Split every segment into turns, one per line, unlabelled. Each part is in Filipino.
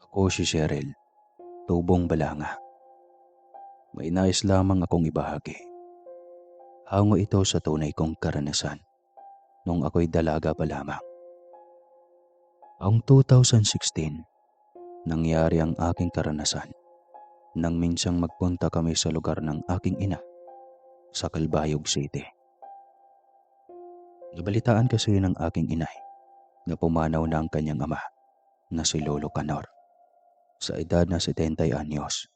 Ako si Cheryl, tubong balanga. May nais lamang akong ibahagi. Hango ito sa tunay kong karanasan nung ako'y dalaga pa lamang. Ang 2016, nangyari ang aking karanasan nang minsang magpunta kami sa lugar ng aking ina sa Calbayog City. Nabalitaan kasi ng aking inay na pumanaw na ang kanyang ama na si Lolo Canor sa edad na 70 anyos.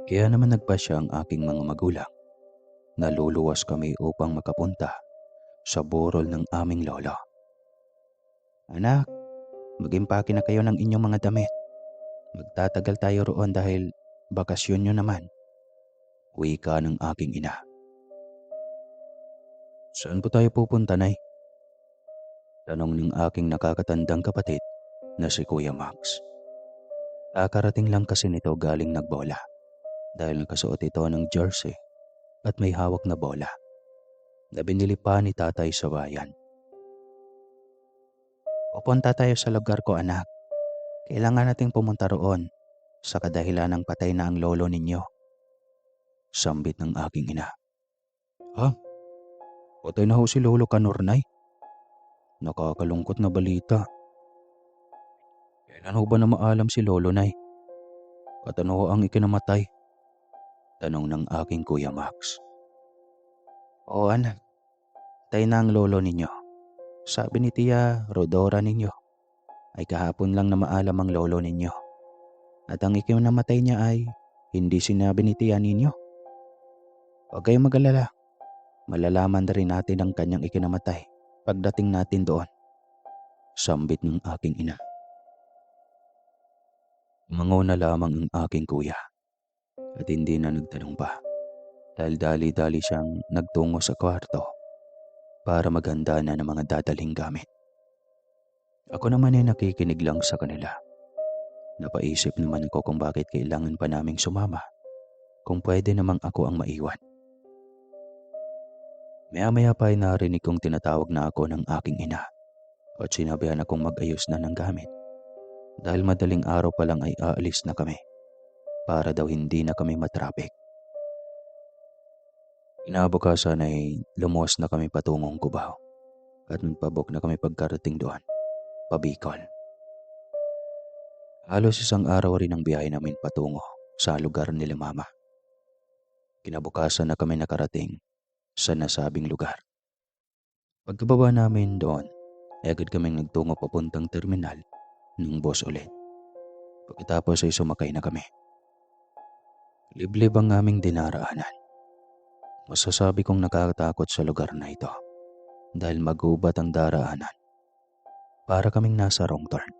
Kaya naman nagpasya ang aking mga magulang na luluwas kami upang makapunta sa burol ng aming lolo. Anak, mag-impake na kayo ng inyong mga damit. Magtatagal tayo roon dahil bakasyon nyo naman. Wika ng aking ina. Saan po tayo pupunta, Nay? Tanong ng aking nakakatandang kapatid na si Kuya Max. Kakarating lang kasi nito galing nagbola dahil nakasuot ito ng jersey at may hawak na bola na binili pa ni tatay sa bayan. Pupunta tayo sa lugar ko, anak. Kailangan nating pumunta roon sa kadahilan ng patay na ang lolo ninyo. Sambit ng aking ina. Ha? Patay na ho si Lolo Canor, Nay? Nakakalungkot na balita. Kailan ho ba na maalam si Lolo, Nay? At ano ho ang ikinamatay? Tanong ng aking Kuya Max. Oo, anak. Patay na ang lolo ninyo. Sabi ni Tia Rodora ninyo ay kahapon lang na maalam ang lolo ninyo. At ang ikinamatay niya ay hindi sinabi ni Tia ninyo. Huwag kayong mag-alala. Malalaman na rin natin ang kanyang ikinamatay pagdating natin doon. Sambit ng aking ina. Umangaw na lamang ang aking kuya at hindi na nagtanong pa dahil dali-dali siyang nagtungo sa kwarto para maghanda na ng mga dadaling gamit. Ako naman ay nakikinig lang sa kanila. Napaisip naman ako kung bakit kailangan pa naming sumama kung pwede namang ako ang maiwan. Maya-maya pa ay narinig kong tinatawag na ako ng aking ina at sinabihan akong mag-ayos na ng gamit dahil madaling araw pa lang ay aalis na kami para daw hindi na kami matraffic. Inabukasan ay lumuwas na kami patungong Cubao at nagpabook na kami pagkarating doon, pa Bicol. Halos isang araw rin ang biyahe namin patungo sa lugar nila mama. Kinabukasan na kami nakarating sa nasabing lugar. Pagkababa namin doon, ay agad kaming nagtungo papuntang terminal ng bus ulit. Pagkatapos ay sumakay na kami. Liblib ang aming dinaraanan. Masasabi kong nakakatakot sa lugar na ito dahil magubat ang daraanan. Para kaming nasa wrong turn.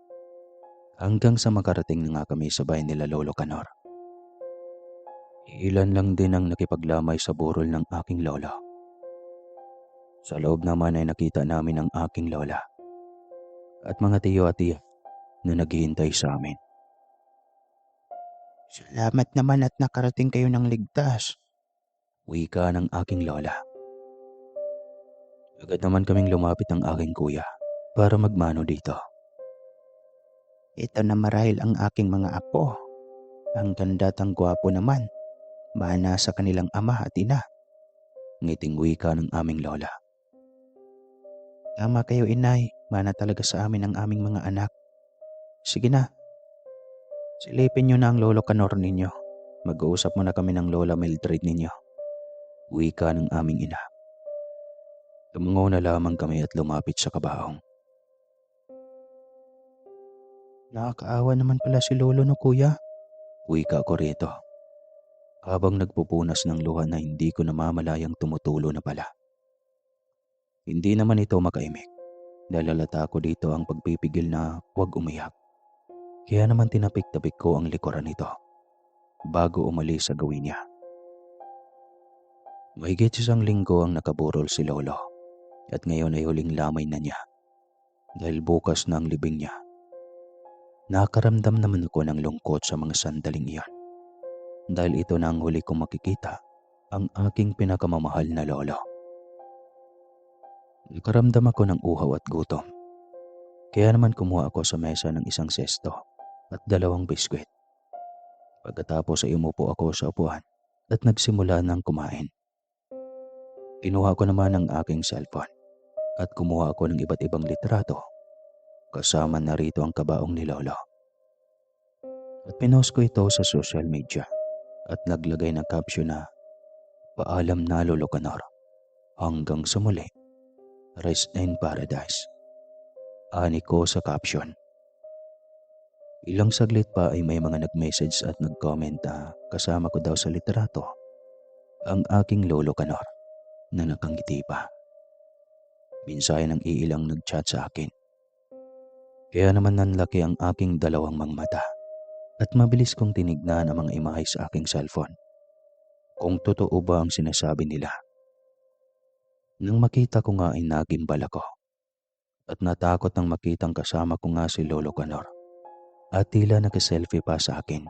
Hanggang sa makarating na nga kami sa bahay nila Lolo Canor. Ilan lang din ang nakipaglamay sa burol ng aking lolo. Sa loob naman ay nakita namin ang aking lola at mga tiyo at tiya na naghihintay sa amin. Salamat naman at nakarating kayo ng ligtas. Wika ng aking lola. Agad naman kaming lumapit ang aking kuya para magmano dito. Ito na marahil ang aking mga apo. Ang ganda at ang gwapo naman. Mana sa kanilang ama at ina. Ngiting wika ng aming lola. Tama kayo, inay. Mana talaga sa amin ang aming mga anak. Sige na. Silipin nyo na ang Lolo Canor ninyo. Mag-uusap muna kami ng Lola Mildred ninyo. Wika ng aming ina. Tumungo na lamang kami at lumapit sa kabaong. Nakakaawa naman pala si Lolo, no kuya? Wika ko rito. Habang nagpupunas ng luha na hindi ko namamalayang tumutulo na pala. Hindi naman ito makaimik. Dahil halata ko dito ang pagpipigil na huwag umiyak. Kaya naman tinapik-tapik ko ang likuran nito bago umalis sa gawin niya. Mahigit 1 linggo ang nakaburol si Lolo at ngayon ay huling lamay na niya dahil bukas na ang libing niya. Nakaramdam naman ako ng lungkot sa mga sandaling iyon dahil ito na ang huli kong makikita ang aking pinakamamahal na lolo. Nakaramdam ako ng uhaw at gutom. Kaya naman kumuha ako sa mesa ng isang sesto at 2 biskwit. Pagkatapos ay umupo ako sa upuan at nagsimula ng kumain. Kinuha ko naman ang aking cellphone at kumuha ako ng iba't ibang litrato, kasama na rito ang kabaong ni Lolo. At pinost ko ito sa social media at naglagay ng caption na, "Paalam na Lolo Canor, hanggang sa muli, rest in paradise." Ani ko sa caption. Ilang saglit pa ay may mga nag-message at nag-comment na kasama ko daw sa litrato ang aking Lolo Canor na nakangiti pa. Minsan ng iilang nag-chat sa akin. Kaya naman nanlaki ang aking dalawang mata at mabilis kong tinignan ang mga imahe sa aking cellphone kung totoo ba ang sinasabi nila. Nang makita ko nga ay nagimbal ako at natakot nang makitang kasama ko nga si Lolo Canor at tila nag-selfie pa sa akin.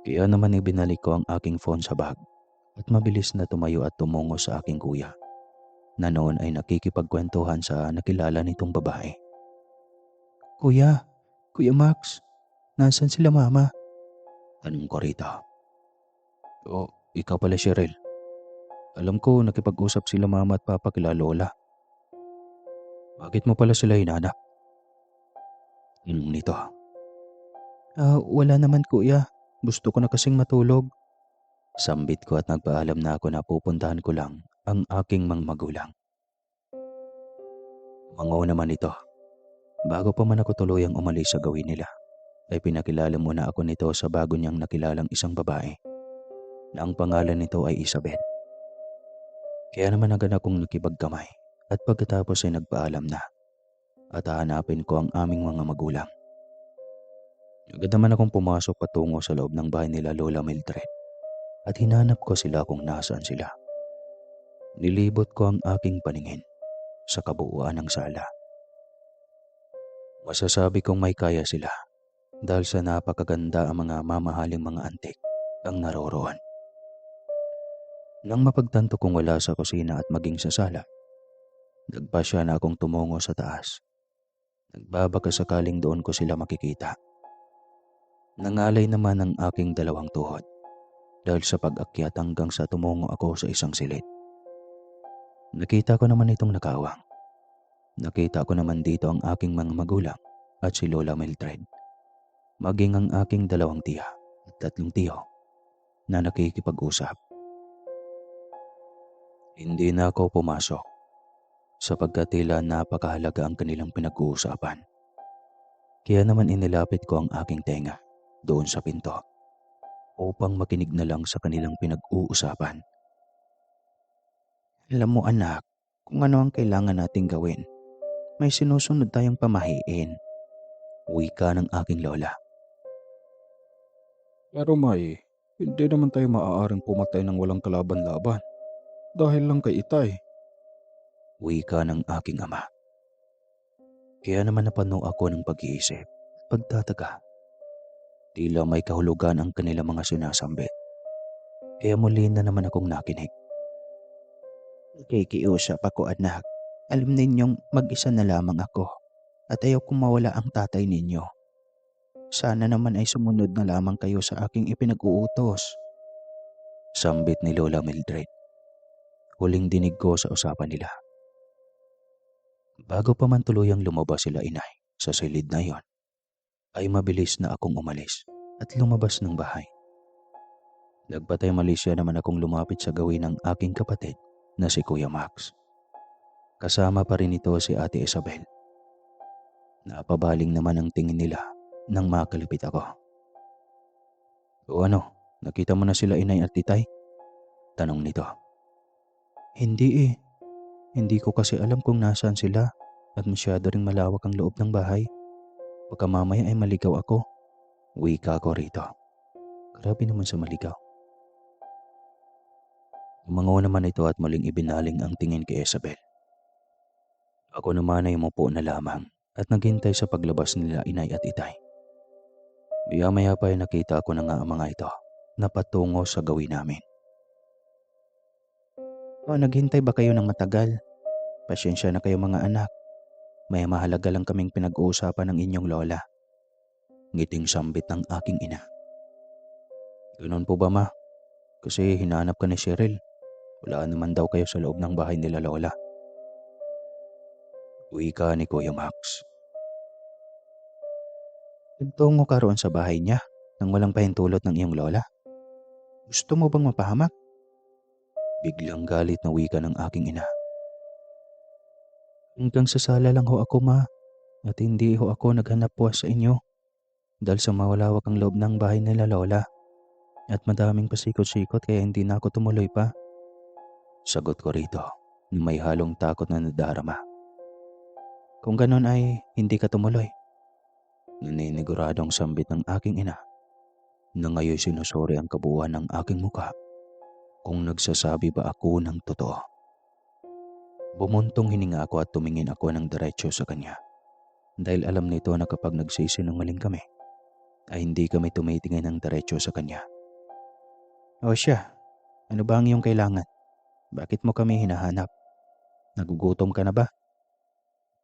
Kaya naman ibinalik ko ang aking phone sa bag at mabilis na tumayo at tumungo sa aking kuya na noon ay nakikipagkwentuhan sa nakilala nitong babae. "Kuya, Kuya Max, nasan sila mama?" Tanong ko rito. "O, ikaw pala Cheryl. Alam ko nakipag-usap sila mama at papa kila lola. Bakit mo pala sila hinanap?" Tanong nito. Wala naman kuya. Gusto ko na kasing matulog." Sambit ko at nagpaalam na ako na pupuntahan ko lang ang aking mga magulang. Mango naman ito. Bago pa man ako tuluyang umalis sa gawin nila, ay pinakilala muna ako nito sa bago niyang nakilalang isang babae na ang pangalan nito ay Isabel. Kaya naman agad akong nakibagkamay at pagkatapos ay nagpaalam na at hahanapin ko ang aming mga magulang. Agad naman akong pumasok patungo sa loob ng bahay nila Lola Mildred at hinanap ko sila kung nasaan sila. Nilibot ko ang aking paningin sa kabuuan ng sala. Masasabi kong may kaya sila dahil sa napakaganda ang mga mamahaling mga antik ang naroroon. Nang mapagtanto kong wala sa kusina at maging sa sala, nagpasya na akong tumungo sa taas. Nagbabaka sakaling doon ko sila makikita. Nangalay naman ang aking dalawang tuhod dahil sa pag-akyat hanggang sa tumungo ako sa isang silid. Nakita ko naman itong nakawang. Nakita ko naman dito ang aking mga magulang at si Lola Mildred, maging ang aking dalawang tiya at 3 tiyo na nakikipag-usap. Hindi na ako pumasok sapagkat tila napakahalaga ang kanilang pinag-uusapan. Kaya naman inilapit ko ang aking tenga doon sa pinto upang makinig na lang sa kanilang pinag-uusapan. "Alam mo anak, kung ano ang kailangan nating gawin. May sinusunod tayong pamahiin," wika ng aking lola.
Pero may, hindi naman tayo maaaring pumatay ng walang kalaban-laban dahil lang kay Itay.
Wika ng aking ama. Kaya naman napano ako ng pag-iisip at pagtataka. Tila may kahulugan ang kanilang mga sinasambit. Kaya muli na naman akong nakinig. "Nakikiusap ako anak. Alam ninyong mag-isa na lamang ako at ayaw kong mawala ang tatay ninyo. Sana naman ay sumunod na lamang kayo sa aking ipinag-uutos." Sambit ni Lola Mildred. Huling dinig ko sa usapan nila. Bago pa man tuluyang lumabas sila inay sa silid na iyon, ay mabilis na akong umalis at lumabas ng bahay. Nagpatay malisya naman akong lumapit sa gawin ng aking kapatid na si Kuya Max. Kasama pa rin ito si Ate Isabel. Napabaling naman ang tingin nila nang makalapit ako. "O ano, nakita mo na sila inay at titay?" Tanong nito. "Hindi eh. Hindi ko kasi alam kung nasaan sila at masyado ring malawak ang loob ng bahay. Baka mamaya ay maligaw ako." Wika ko rito. Grabe naman sa maligaw. Umango naman ito at muling ibinaling ang tingin kay Isabel. Ako naman ay umupo na lamang at naghintay sa paglabas nila inay at itay. Maya-maya pa ay nakita ko na nga ang mga ito na patungo sa gawin namin. Naghintay ba kayo ng matagal? Pasensya na kayo mga anak. May mahalaga lang kaming pinag-uusapan ng inyong lola." Ngiting sambit ng aking ina. Ganun po ba, ma? Kasi hinanap ka ni Cheryl. Wala naman daw kayo sa loob ng bahay nila Lola. Wika ni Kuya Max. Nagtungo ka roon sa bahay niya nang walang pahintulot ng iyong lola. Gusto mo bang mapahamak? Biglang galit na wika ng aking ina. Hanggang sa sala lang ho ako, ma, at hindi ho ako naghanap buwas sa inyo dahil sa mawalawak ang loob ng bahay nila Lola at madaming pasikot-sikot kaya hindi na ako tumuloy pa. Sagot ko rito na may halong takot na nadarama. Kung ganon ay hindi ka tumuloy. Naniniguradong sambit ng aking ina na ngayon sinusuri ang kabuuan ng aking muka kung nagsasabi ba ako ng totoo. Bumuntong hininga ako at tumingin ako ng diretsyo sa kanya dahil alam nito na kapag nagsisinungaling kami ay hindi kami tumitingin ng diretsyo sa kanya. O siya, ano ba ang iyong kailangan? Bakit mo kami hinahanap? Nagugutom ka na ba?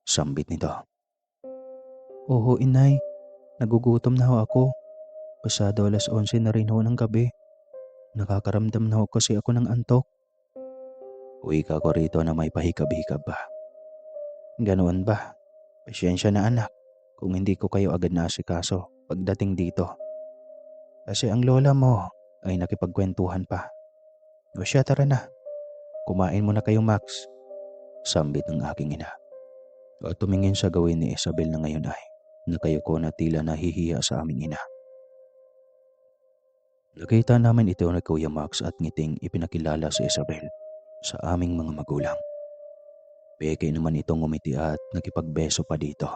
Sambit nito. Oo, inay. Nagugutom na ho ako. Pasado 11:00 na rin ho ng gabi. Nakakaramdam na ho kasi ako ng antok. Wika ko rito na may pahikab-hikab ba. Ganoon ba? Pasyensya na anak kung hindi ko kayo agad naasikaso pagdating dito. Kasi ang lola mo ay nakipagkwentuhan pa. O siya, tara na. Kumain mo na kayo, Max. Sambit ng aking ina. At tumingin sa gawin ni Isabel na ngayon ay nakayuko na tila nahihiya sa aming ina. Nakita namin ito ni Kuya Max at ngiting ipinakilala si Isabel sa aming mga magulang. Peke naman itong ngumiti at nakipagbeso pa dito.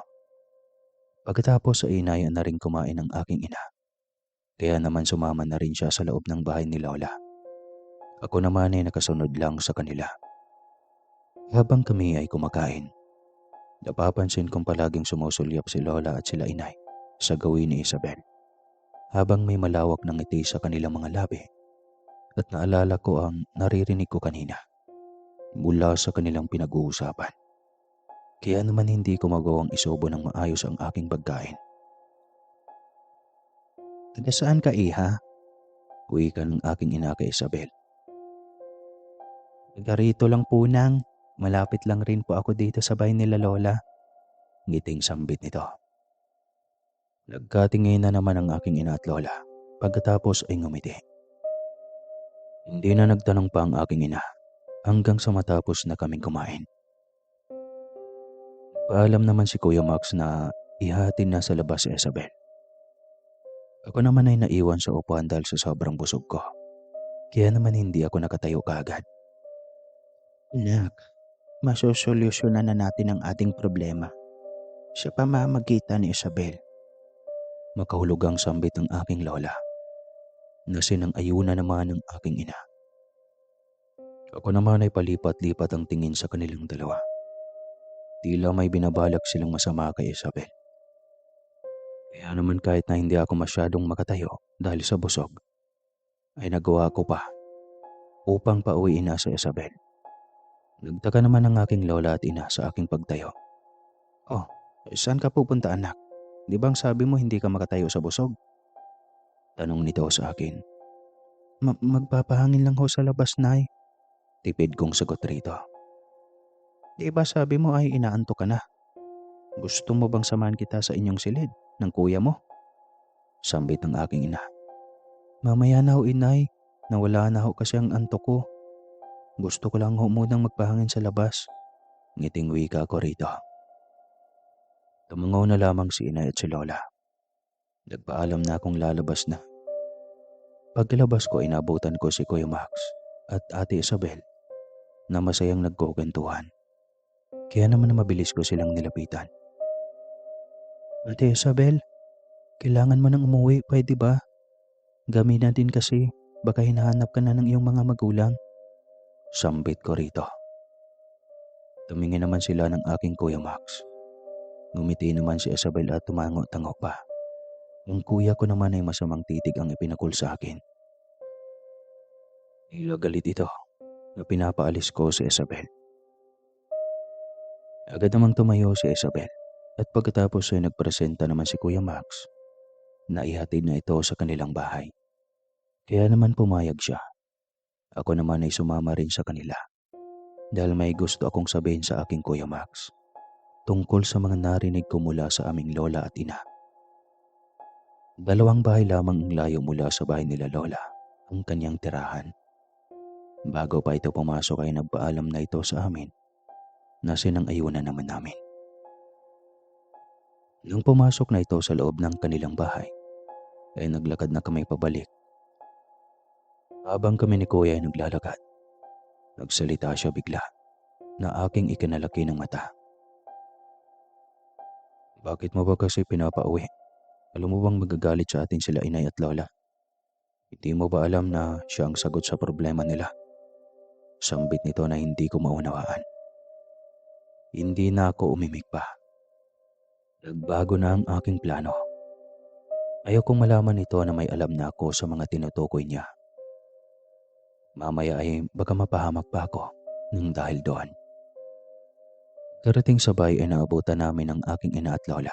Pagkatapos ay inayan na rin kumain ang aking ina. Kaya naman sumama na rin siya sa loob ng bahay ni Lola. Ako naman ay nakasunod lang sa kanila. Habang kami ay kumakain, napapansin kong palaging sumusulyap si Lola at sila inay sa gawin ni Isabel. Habang may malawak ng ngiti sa kanilang mga labi at naalala ko ang naririnig ko kanina mula sa kanilang pinag-uusapan. Kaya naman hindi ko magawang isobo ng maayos ang aking pagkain. Taga saan ka, iha? Wika ng aking ina kay Isabel. Taga rito lang po, nang. Malapit lang rin po ako dito sa bahay nila Lola. Ngiting sambit nito. Nagkatingin na naman ang aking ina at lola. Pagkatapos ay ngumiti. Hindi na nagtanong pa ang aking ina hanggang sa matapos na kaming kumain. Paalam naman si Kuya Max na ihahatid na sa labas si Isabel. Ako naman ay naiwan sa upuan dahil sa sobrang busog ko. Kaya naman hindi ako nakatayo kaagad. Anak, masosolusyonan na natin ang ating problema sa pamamagitan ni Isabel. Makahulugang sambit ng aking lola na sinang-ayuna naman ng aking ina. Ako naman ay palipat-lipat ang tingin sa kanilang dalawa. Tila may binabalak silang masama kay Isabel. Kaya naman kahit na hindi ako masyadong makatayo dahil sa busog, ay nagawa ko pa upang pauwiin na si Isabel. Nagtaka naman ang aking lola at ina sa aking pagtayo. Oh, saan ka pupunta, anak? Di bang sabi mo hindi ka makatayo sa busog? Tanong nito sa akin. Magpapahangin lang ho sa labas, nay. Tipid kong sagot rito. Di ba sabi mo ay inaantok ka na? Gusto mo bang samahan kita sa inyong silid ng kuya mo? Sambit ng aking ina. Mamaya na ho, inay. Nawala na ho kasi ang antok ko. Gusto ko lang ho munang magpahangin sa labas. Ngiting wika ko rito. Tumangaw na lamang si ina at si lola. Nagpaalam na akong lalabas na. Pagkalabas ko, inabutan ko si Kuya Max at Ate Isabel na masayang nagkukentuhan. Kaya naman na mabilis ko silang nilapitan. Ate Isabel, kailangan mo nang umuwi, pwede ba? Gabi na din kasi, baka hinahanap ka na ng iyong mga magulang. Sambit ko rito. Tumingin naman sila ng aking Kuya Max. Ngumiti naman si Isabel at tumango-tango pa. Ang kuya ko naman ay masamang titig ang ipinakul sa akin. Tila galit ito na pinapaalis ko si Isabel. Agad namang tumayo si Isabel at pagkatapos ay nagpresenta naman si Kuya Max na ihatid na ito sa kanilang bahay. Kaya naman pumayag siya. Ako naman ay sumama rin sa kanila dahil may gusto akong sabihin sa aking Kuya Max tungkol sa mga narinig ko mula sa aming lola at ina. 2 bahay lamang ang layo mula sa bahay nila lola ang kanyang tirahan. Bago pa ito pumasok ay nagpaalam na ito sa amin na sinang-ayunan naman namin. Nung pumasok na ito sa loob ng kanilang bahay, ay naglakad na kami pabalik. Habang kami ni Kuya ay naglalakad, nagsalita siya bigla na aking ikinalaki ng mata. Bakit mo ba kasi pinapauwi? Alam mo bang magagalit sa atin sila inay at lola? Hindi mo ba alam na siya ang sagot sa problema nila? Sambit nito na hindi ko maunawaan. Hindi na ako umimik pa. Nagbago na ang aking plano. Ayokong malaman nito na may alam na ako sa mga tinutukoy niya. Mamaya ay baka mapahamak pa ako ng dahil doon. Karating sa bahay ay naabutan namin ang aking ina at lola.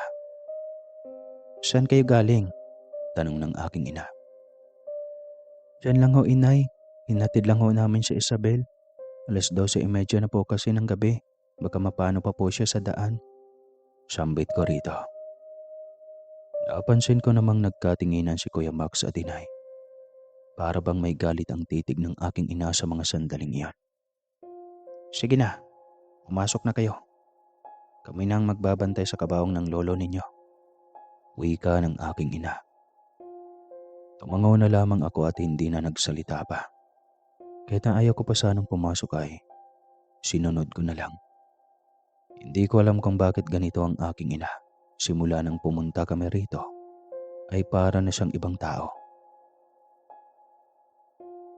Saan kayo galing? Tanong ng aking ina. Diyan lang ho inay, hinatid lang ho namin si Isabel. 12:30 na po kasi ng gabi, baka mapano pa po siya sa daan. Sambit ko rito. Napansin ko namang nagkatinginan si Kuya Max at inay. Para bang may galit ang titig ng aking ina sa mga sandaling iyon. Sige na, pumasok na kayo. Kami nang magbabantay sa kabaong ng lolo ninyo. Wika ng aking ina. Tumangaw na lamang ako at hindi na nagsalita pa. Kahit na ayaw ko pa sanang pumasok ay sinunod ko na lang. Hindi ko alam kung bakit ganito ang aking ina. Simula nang pumunta kami rito ay para na siyang ibang tao.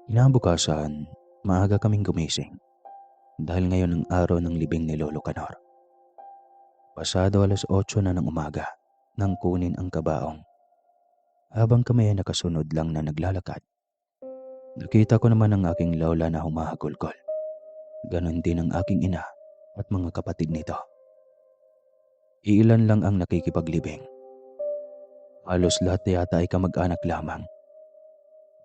Kinabukasan, maaga kaming gumising dahil ngayon ang araw ng libing ni Lolo Canor. Pasado 8:00 na ng umaga nang kunin ang kabaong. Habang kami ay nakasunod lang na naglalakad, nakita ko naman ang aking lola na humahagulgol. Ganon din ang aking ina at mga kapatid nito. Iilan lang ang nakikipaglibing. Halos lahat yata ay kamag-anak lamang.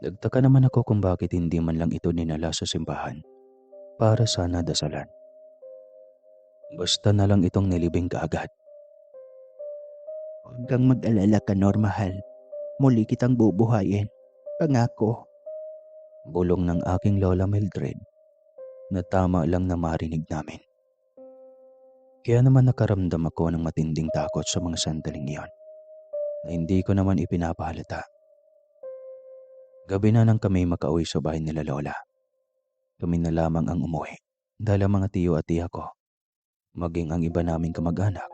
Nagtaka naman ako kung bakit hindi man lang ito dinala sa simbahan para sana dasalan. Basta na lang itong nilibing kaagad. Huwag kang mag-alala Canor, mahal. Muli kitang bubuhayin. Pangako. Bulong ng aking lola Mildred na tama lang na marinig namin. Kaya naman nakaramdam ako ng matinding takot sa mga sandaling iyon na hindi ko naman ipinapahalata. Gabi na nang kami makauwi sa bahay nila lola. Kami na lamang ang umuwi dahil ang mga tiyo at tiya ko, maging ang iba naming kamag-anak,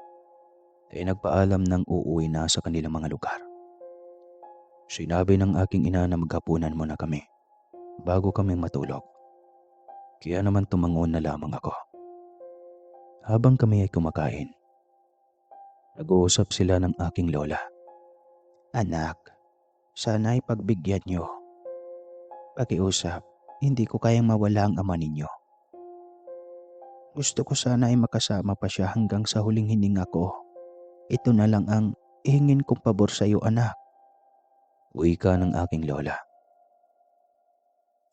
ay nagpaalam ng uuwi na sa kanilang mga lugar. Sinabi ng aking ina na maghapunan muna kami bago kami matulog. Kaya naman tumangon na lamang ako. Habang kami ay kumakain, nag-uusap sila ng aking lola. Anak, sana ay pagbigyan niyo. Pakiusap, hindi ko kayang mawala ang ama ninyo. Gusto ko sana ay makasama pa siya hanggang sa huling hininga ko. Ito na lang ang ihingin kong pabor sa iyo, anak. Wika ng aking lola.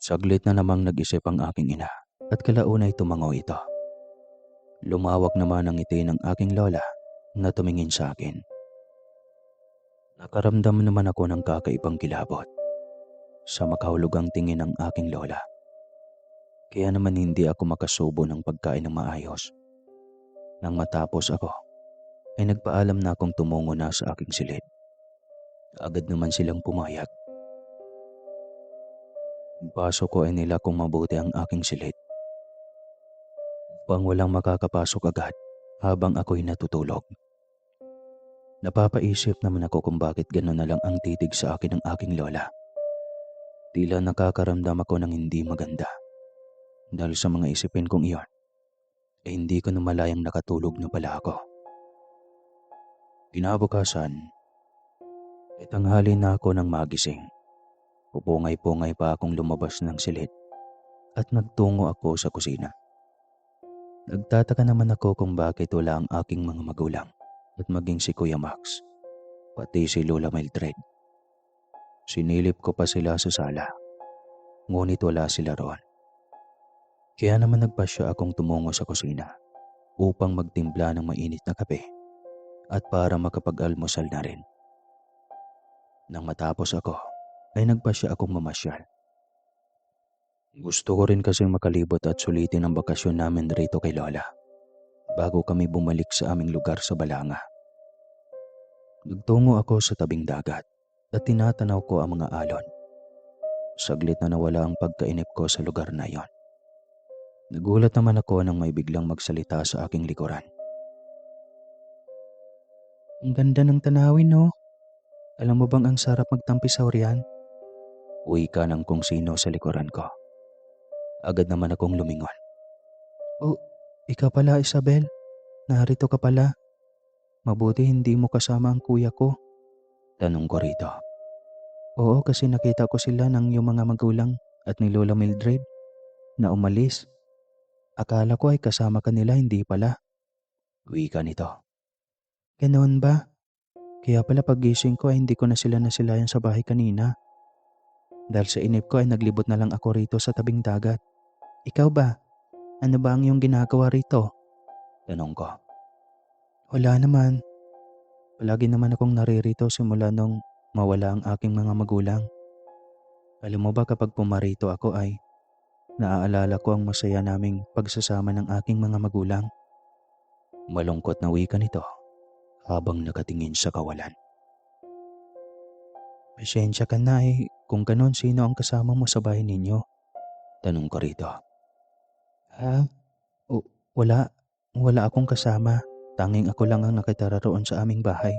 Saglit na namang nag-isip ang aking ina at kalaunay tumango ito. Lumawak naman ang ngiti ng aking lola na tumingin sa akin. Nakaramdam naman ako ng kakaibang kilabot sa makahulugang tingin ng aking lola. Kaya naman hindi ako makasubo ng pagkain ng maayos. Nang matapos ako, ay nagpaalam na akong tumungo na sa aking silid. Agad naman silang pumayag. Pasok ko ay nila kung mabuti ang aking silid upang walang makakapasok agad habang ako'y natutulog. Napapaisip naman ako kung bakit gano'n na lang ang titig sa akin ng aking lola. Tila nakakaramdam ako ng hindi maganda. Dahil sa mga isipin kong iyon, ay hindi ko na malayang nakatulog na pala ako. Kinabukasan, ay tanghali na ako nang magising. Pupungay-pungay pa akong lumabas ng silid at nagtungo ako sa kusina. Nagtataka naman ako kung bakit wala ang aking mga magulang at maging si Kuya Max, pati si Lola Mildred. Sinilip ko pa sila sa sala, ngunit wala sila roon. Kaya naman nagpasya akong tumungo sa kusina upang magtimpla ng mainit na kape at para makapag-almusal na rin. Nang matapos ako, ay nagpasya akong mamasyal. Gusto ko rin kasing makalibot at sulitin ang bakasyon namin rito kay Lola bago kami bumalik sa aming lugar sa Balanga. Nagtungo ako sa tabing dagat at tinatanaw ko ang mga alon. Saglit na nawala ang pagkainip ko sa lugar na iyon. Nagulat naman ako nang may biglang magsalita sa aking likuran. Ang ganda ng tanawin, no? Alam mo bang ang sarap magtampisaw riyan? Uwi ka ng kung sino sa likuran ko. Agad naman akong lumingon. Oh, ikaw pala, Isabel. Narito ka pala. Mabuti hindi mo kasama ang kuya ko. Tanong ko rito. Oo, kasi nakita ko sila ng iyong mga magulang at ni Lola Mildred na umalis. Akala ko ay kasama ka nila, hindi pala. Wika nito. Ganoon ba? Kaya pala paggising ko ay hindi ko na sila nasilayan sa bahay kanina. Dahil sa inip ko ay naglibot na lang ako rito sa tabing dagat. Ikaw ba? Ano ba ang iyong ginagawa rito? Tanong ko. Wala naman. Palagi naman akong naririto simula nung mawala ang aking mga magulang. Alam mo ba kapag pumarito ako ay naaalala ko ang masaya naming pagsasama ng aking mga magulang. Malungkot na wika nito habang nakatingin sa kawalan. Pasensya ka na kung ganon sino ang kasama mo sa bahay ninyo? Tanong ko rito. Ha? Wala. Wala akong kasama. Tanging ako lang ang nakatira roon sa aming bahay.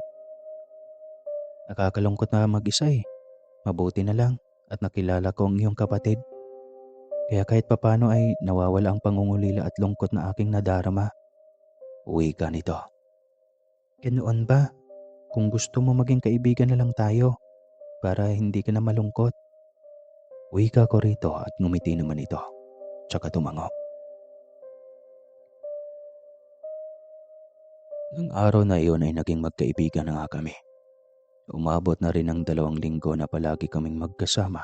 Nakakalungkot na mag-isa Mabuti na lang at nakilala ko ang iyong kapatid. Kaya kahit papano ay nawawala ang pangungulila at lungkot na aking nadarama. Uwi ka nito. Ganoon ba? Kung gusto mo maging kaibigan na lang tayo para hindi ka na malungkot. Uwi ka ko rito at ngumiti naman ito. Tsaka tumango. Nang araw na iyon ay naging magkaibigan na nga kami. Umabot na rin ang 2 linggo na palagi kaming magkasama.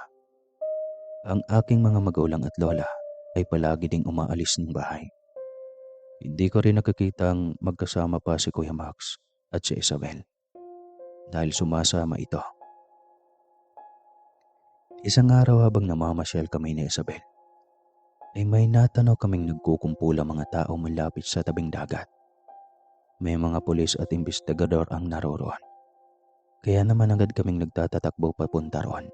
Ang aking mga magulang at lola ay palagi ding umaalis ng bahay. Hindi ko rin nakikitang magkasama pa si Kuya Max at si Isabel dahil sumasama ito. Isang araw habang namamasyal kami ni Isabel, ay may natanaw kaming nagkukumpulang mga tao malapit sa tabing dagat. May mga pulis at investigador ang naroroon. Kaya naman agad kaming nagtatatakbo papunta roon.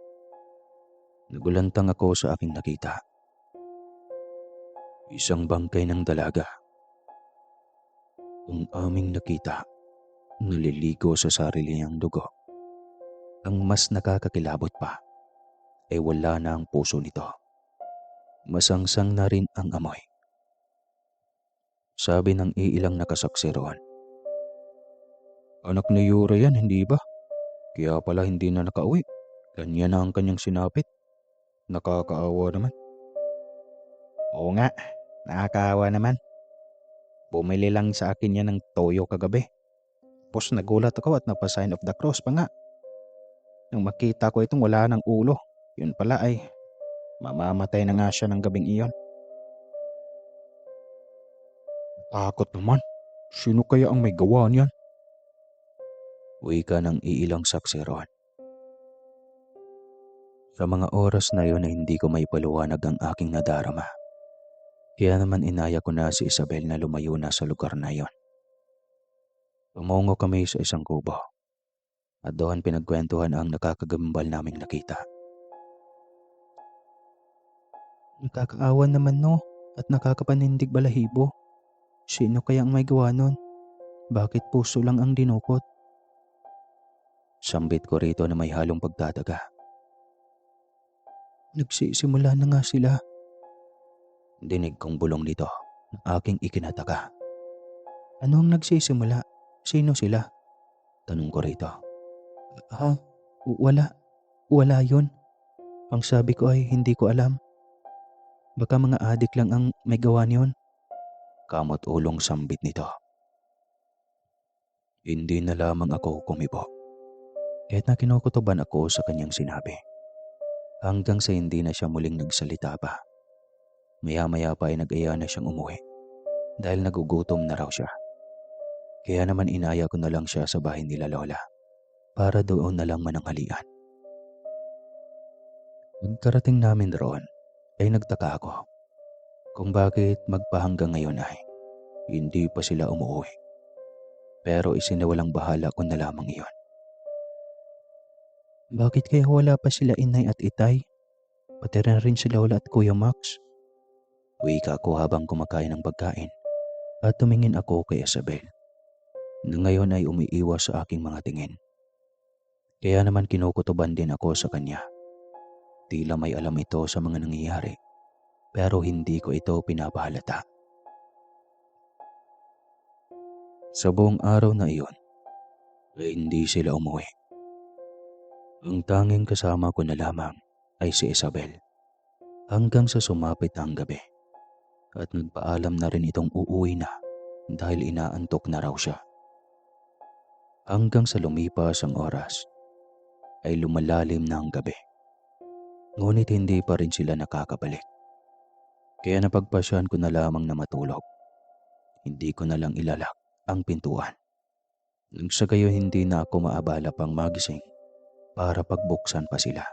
Nagulantang ako sa aking nakita. Isang bangkay ng dalaga. Ang aming nakita, naliligo sa sarili niyang dugo. Ang mas nakakakilabot pa, ay wala na ang puso nito. Masangsang na rin ang amoy. Sabi ng iilang nakasaksi roon. Anak ni Yura yan, hindi ba? Kaya pala hindi na nakauwi. Ganyan na ang kanyang sinapit. Nakakaawa naman. Oo nga, nakakaawa naman. Bumili lang sa akin yan ng toyo kagabi. Tapos nagulat ako at napa-sign of the cross pa nga. Nang makita ko itong wala ng ulo, yun pala ay mamamatay na nga siya ng gabing iyon. Takot naman. Sino kaya ang may gawa niyan? Wika ng iilang saksi roon. Sa mga oras na yun ay hindi ko maipaliwanag ang aking nadarama. Kaya naman inaya ko na si Isabel na lumayo na sa lugar na yon. Tumungo kami sa isang kubo at doon pinagkwentuhan ang nakakagambal naming nakita. Nakakaawa naman no at nakakapanindig balahibo. Sino kaya ang may gawa nun? Bakit puso lang ang dinukot? Sambit ko rito na may halong pagtataga. Nagsisimula na nga sila. Dinig kong bulong nito na aking ikinataka. Ano ang nagsisimula? Sino sila? Tanong ko rito. Wala. Wala yun. Ang sabi ko ay hindi ko alam. Baka mga adik lang ang may gawa niyon. Kamot ulong sambit nito. Hindi na lamang ako kumibo. Kahit na kinukutuban ako sa kanyang sinabi. Hanggang sa hindi na siya muling nagsalita pa. Maya-maya pa ay nag-aya na siyang umuwi dahil nagugutom na raw siya. Kaya naman inaya ko na lang siya sa bahay nila Lola para doon na lang mananghalian. Pagkarating namin roon ay nagtaka ako kung bakit magpahanggang ngayon ay hindi pa sila umuwi. Pero isinawalang bahala ko na lamang iyon. Bakit kaya wala pa sila inay at itay? Pati na rin si Lola at Kuya Max. Wika ko habang kumakain ng pagkain at tumingin ako kay Isabel na ngayon ay umiiwas sa aking mga tingin. Kaya naman kinukutuban din ako sa kanya. Tila may alam ito sa mga nangyayari pero hindi ko ito pinapahalata. Sa buong araw na iyon ay hindi sila umuwi. Ang tanging kasama ko na lamang ay si Isabel hanggang sa sumapit ang gabi at nagpaalam na rin itong uuwi na dahil inaantok na raw siya. Hanggang sa lumipas ang oras ay lumalalim na ang gabi. Ngunit hindi pa rin sila nakakabalik. Kaya napagpasyan ko na lamang na matulog. Hindi ko na lang ilalak ang pintuan. Nang sa gayon hindi na ako maabala pang magising para pagbuksan pa sila.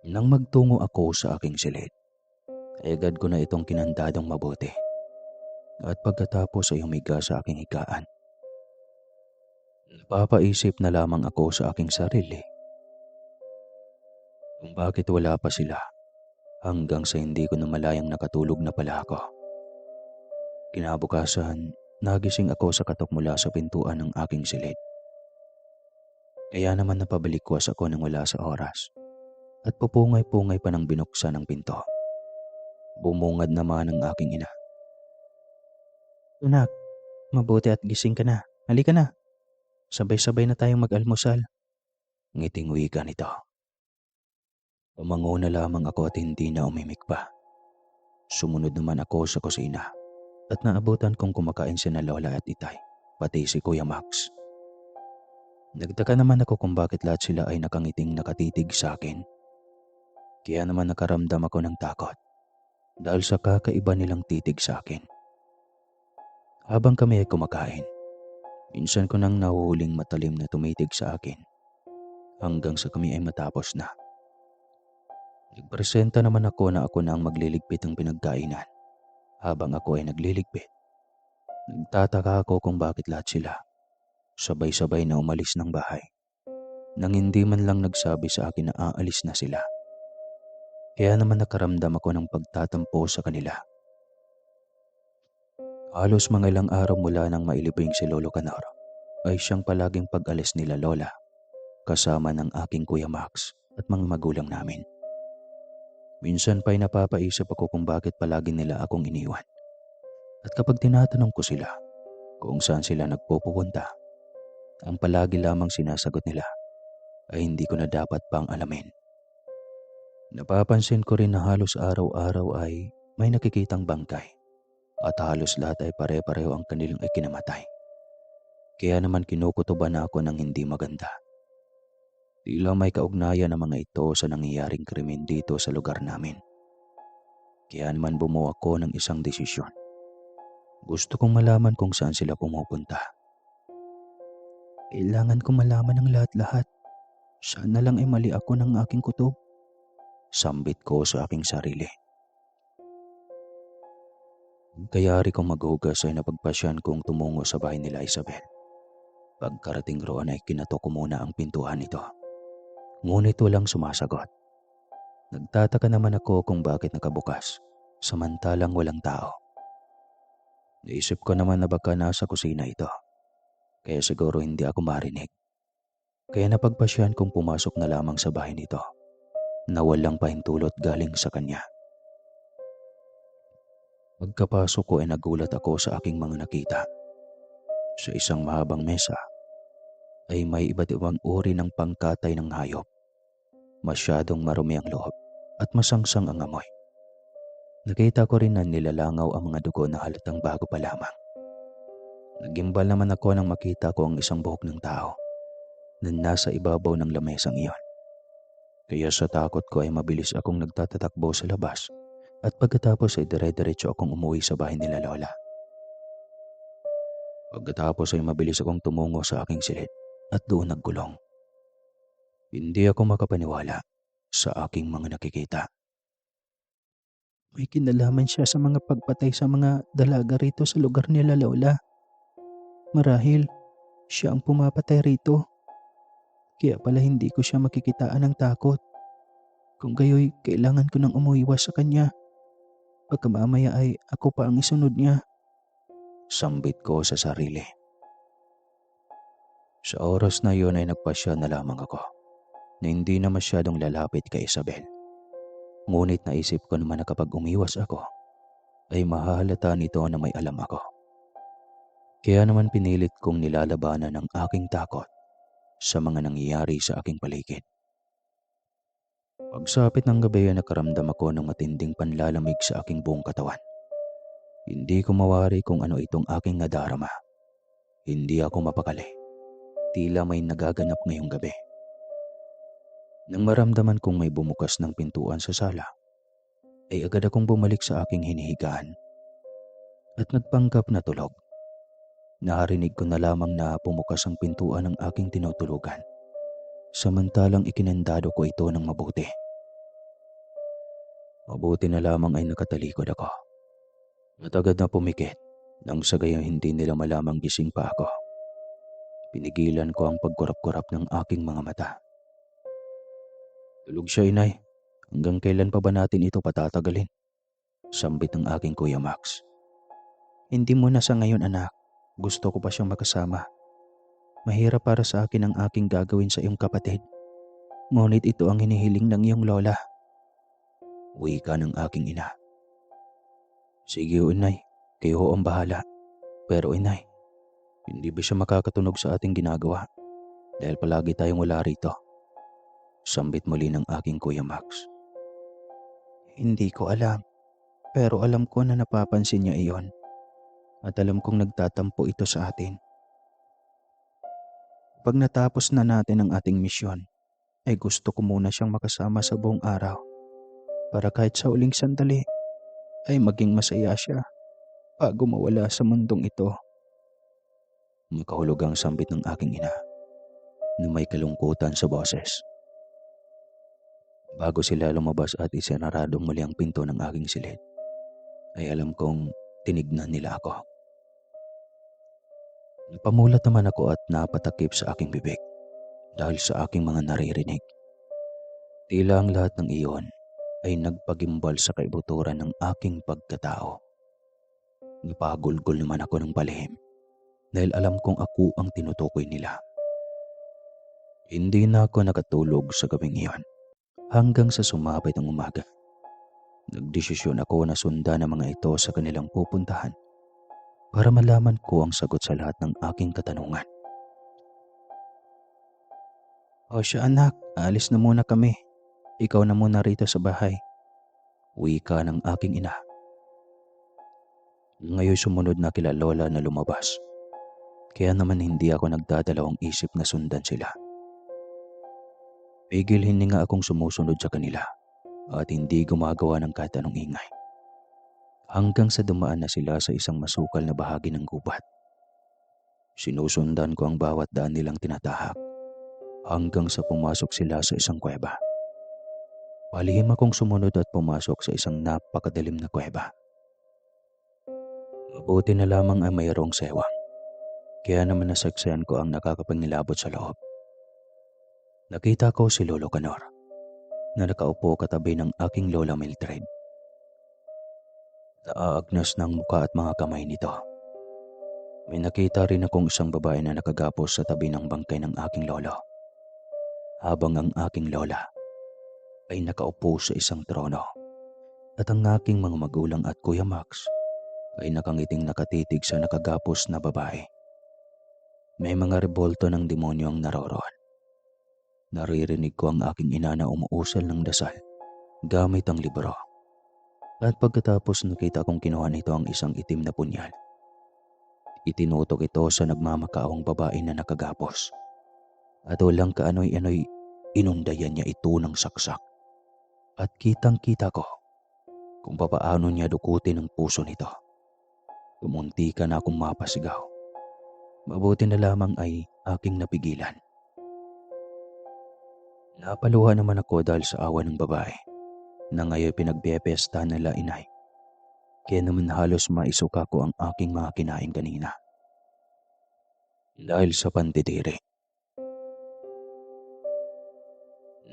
Nang magtungo ako sa aking silid, ay agad ko na itong kinandadong mabuti. At pagkatapos ay humiga sa aking higaan. Napapaisip na lamang ako sa aking sarili kung bakit wala pa sila hanggang sa hindi ko namalayang nakatulog na pala ako. Kinabukasan, nagising ako sa katok mula sa pintuan ng aking silid. Kaya naman napabalikwas ako nang wala sa oras at pupungay-pungay pa nang binuksan ang pinto. Bumungad naman ang aking ina. Anak, mabuti at gising ka na. Halika na. Sabay-sabay na tayong mag-almusal. Ngiting wika nito. Umango na lamang ako at hindi na umimik pa. Sumunod naman ako sa kusina at naabutan kong kumakain sina Lola at Itay, pati si Kuya Max. Nagtaka naman ako kung bakit lahat sila ay nakangiting nakatitig sa akin. Kaya naman nakaramdam ako ng takot dahil sa kakaiba nilang titig sa akin. Habang kami ay kumakain, minsan ko nang nahuhuling matalim na tumitig sa akin hanggang sa kami ay matapos na. Nagpresenta naman ako na ako na ang magliligpit ng pinagkainan. Habang ako ay nagliligpit, nagtataka ako kung bakit lahat sila sabay-sabay na umalis ng bahay nang hindi man lang nagsabi sa akin na aalis na sila. Kaya naman nakaramdam ako ng pagtatampo sa kanila. Halos mga ilang araw mula nang mailibing si Lolo Canor ay siyang palaging pag-alis nila Lola kasama ng aking Kuya Max at mga magulang namin. Minsan pa'y napapaisip ako kung bakit palagi nila akong iniwan. At kapag tinatanong ko sila kung saan sila nagpupunta, ang palagi lamang sinasagot nila ay hindi ko na dapat pang alamin. Napapansin ko rin na halos araw-araw ay may nakikitang bangkay at halos lahat ay pare-pareho ang kanilang ikinamatay. Kaya naman kinukutuban na ako ng hindi maganda. Tila may kaugnayan ang mga ito sa nangyayaring krimen dito sa lugar namin. Kaya naman bumuo ako ng isang desisyon. Gusto kong malaman kung saan sila pumupunta. Kailangan kong malaman ng lahat-lahat. Sana lang ay mali ako ng aking kutob. Sambit ko sa aking sarili. Kayari kong maghugas ay napagpasyan kong tumungo sa bahay nila Isabel. Pagkarating roon ay kinatok ko muna ang pintuan nito. Ngunit walang sumasagot. Nagtataka naman ako kung bakit nakabukas, samantalang walang tao. Naisip ko naman na baka nasa kusina ito, kaya siguro hindi ako marinig. Kaya napagpasyan kong pumasok na lamang sa bahay nito, na walang pahintulot galing sa kanya. Pagkapasok ko ay nagulat ako sa aking mga nakita. Sa isang mahabang mesa ay may iba't ibang uri ng pangkatay ng hayop. Masyadong marumi ang loob at masangsang ang amoy. Nakita ko rin na nilalangaw ang mga dugo na halatang bago pa lamang. Nagimbal naman ako nang makita ko ang isang buhok ng tao na nasa ibabaw ng lamesang iyon. Kaya sa takot ko ay mabilis akong nagtatatakbo sa labas at pagkatapos ay dire-diretso akong umuwi sa bahay nila Lola. Pagkatapos ay mabilis akong tumungo sa aking silid at doon nagkulong. Hindi ako makapaniwala sa aking mga nakikita.
May kinalaman siya sa mga pagpatay sa mga dalaga rito sa lugar nila Lola. Marahil siya ang pumapatay rito. Kaya pala hindi ko siya makikitaan ng takot. Kung gayoy, kailangan ko nang umuiwas sa kanya. Baka mamaya ay ako pa ang isunod niya.
Sambit ko sa sarili. Sa oras na iyon ay nagpasya na lamang ako na hindi na masyadong lalapit kay Isabel. Ngunit naisip ko naman na kapag umiwas ako, ay mahahalata nito na may alam ako. Kaya naman pinilit kong nilalabanan ang aking takot sa mga nangyayari sa aking paligid. Pagsapit ng gabi ay nakaramdam ako ng matinding panlalamig sa aking buong katawan. Hindi ko mawari kung ano itong aking nadarama. Hindi ako mapakali. Tila may nagaganap ngayong gabi. Nang maramdaman kong may bumukas ng pintuan sa sala, ay agad akong bumalik sa aking hinihigaan at nagpanggap na tulog. Narinig ko na lamang na pumukas ang pintuan ng aking tinutulugan, samantalang ikinandado ko ito ng mabuti. Mabuti na lamang ay nakatalikod ako at agad na pumikit nang sa gayong hindi nila malamang gising pa ako. Pinigilan ko ang pagkurap-kurap ng aking mga mata. Tulog siya, inay. Hanggang kailan pa ba natin ito patatagalin? Sambit ng aking Kuya Max.
Hindi mo na sa ngayon, anak. Gusto ko pa siyang makasama. Mahirap para sa akin ang aking gagawin sa iyong kapatid. Ngunit ito ang hinihiling ng iyong lola.
Wika ng aking ina. Sige, inay. Kayo ho ang bahala. Pero inay, hindi ba siya makakatunog sa ating ginagawa dahil palagi tayong wala rito? Sambit muli ng aking Kuya Max.
Hindi ko alam. Pero alam ko na napapansin niya iyon. At alam kong nagtatampo ito sa atin. Pag natapos na natin ang ating misyon, ay gusto ko muna siyang makasama sa buong araw. Para kahit sa uling sandali, ay maging masaya siya bago mawala sa mundong ito.
Makahulugang sambit ng aking ina na may kalungkutan sa boses. Bago sila lumabas at isinaradong muli ang pinto ng aking silid, ay alam kong tinignan nila ako. Napamulat naman ako at napatakip sa aking bibig dahil sa aking mga naririnig. Tila ang lahat ng iyon ay nagpagimbal sa kaibuturan ng aking pagkatao. Napagulgol naman ako ng palihim dahil alam kong ako ang tinutukoy nila. Hindi na ako nakatulog sa gabing iyon hanggang sa sumapit ang umaga. Nagdesisyon ako na sundan ang mga ito sa kanilang pupuntahan para malaman ko ang sagot sa lahat ng aking katanungan.
O siya, anak, alis na muna kami. Ikaw na muna rito sa bahay.
Wika ng aking ina. Ngayon sumunod na kila Lola na lumabas. Kaya naman hindi ako nagdadalawang isip na sundan sila. Pigil hininga akong sumusunod sa kanila at hindi gumagawa ng kahit anong ingay. Hanggang sa dumaan na sila sa isang masukal na bahagi ng gubat. Sinusundan ko ang bawat daan nilang tinatahak hanggang sa pumasok sila sa isang kuweba. Palihim akong sumunod at pumasok sa isang napakadilim na kuweba. Mabuti na lamang ay mayroong sewang, kaya naman nasaksihan ko ang nakakapangilabot sa loob. Nakita ko si Lolo Canor na nakaupo katabi ng aking Lola Mildred. Naaagnas ng mukha at mga kamay nito. May nakita rin akong isang babae na nakagapos sa tabi ng bangkay ng aking lolo, habang ang aking lola ay nakaupo sa isang trono at ang aking mga magulang at Kuya Max ay nakangiting nakatitig sa nakagapos na babae. May mga rebolto ng demonyo ang naroroon. Naririnig ko ang aking ina na umuusal ng dasal gamit ang libro. At pagkatapos nakita kong kinuha nito ang isang itim na punyal. Itinutok ito sa nagmamakaawang babae na nakagapos. At walang kaanoy-anoy, inundayan niya ito ng saksak. At kitang-kita ko kung papaano niya dukutin ang puso nito. Tumunti ka na akong mapasigaw. Mabuti na lamang ay aking napigilan. Napaluha naman ako dahil sa awa ng babae na ngayon pinagbebesta nila inay. Kaya naman halos maisuka ko ang aking mga kinain kanina. Dahil sa pandidiri.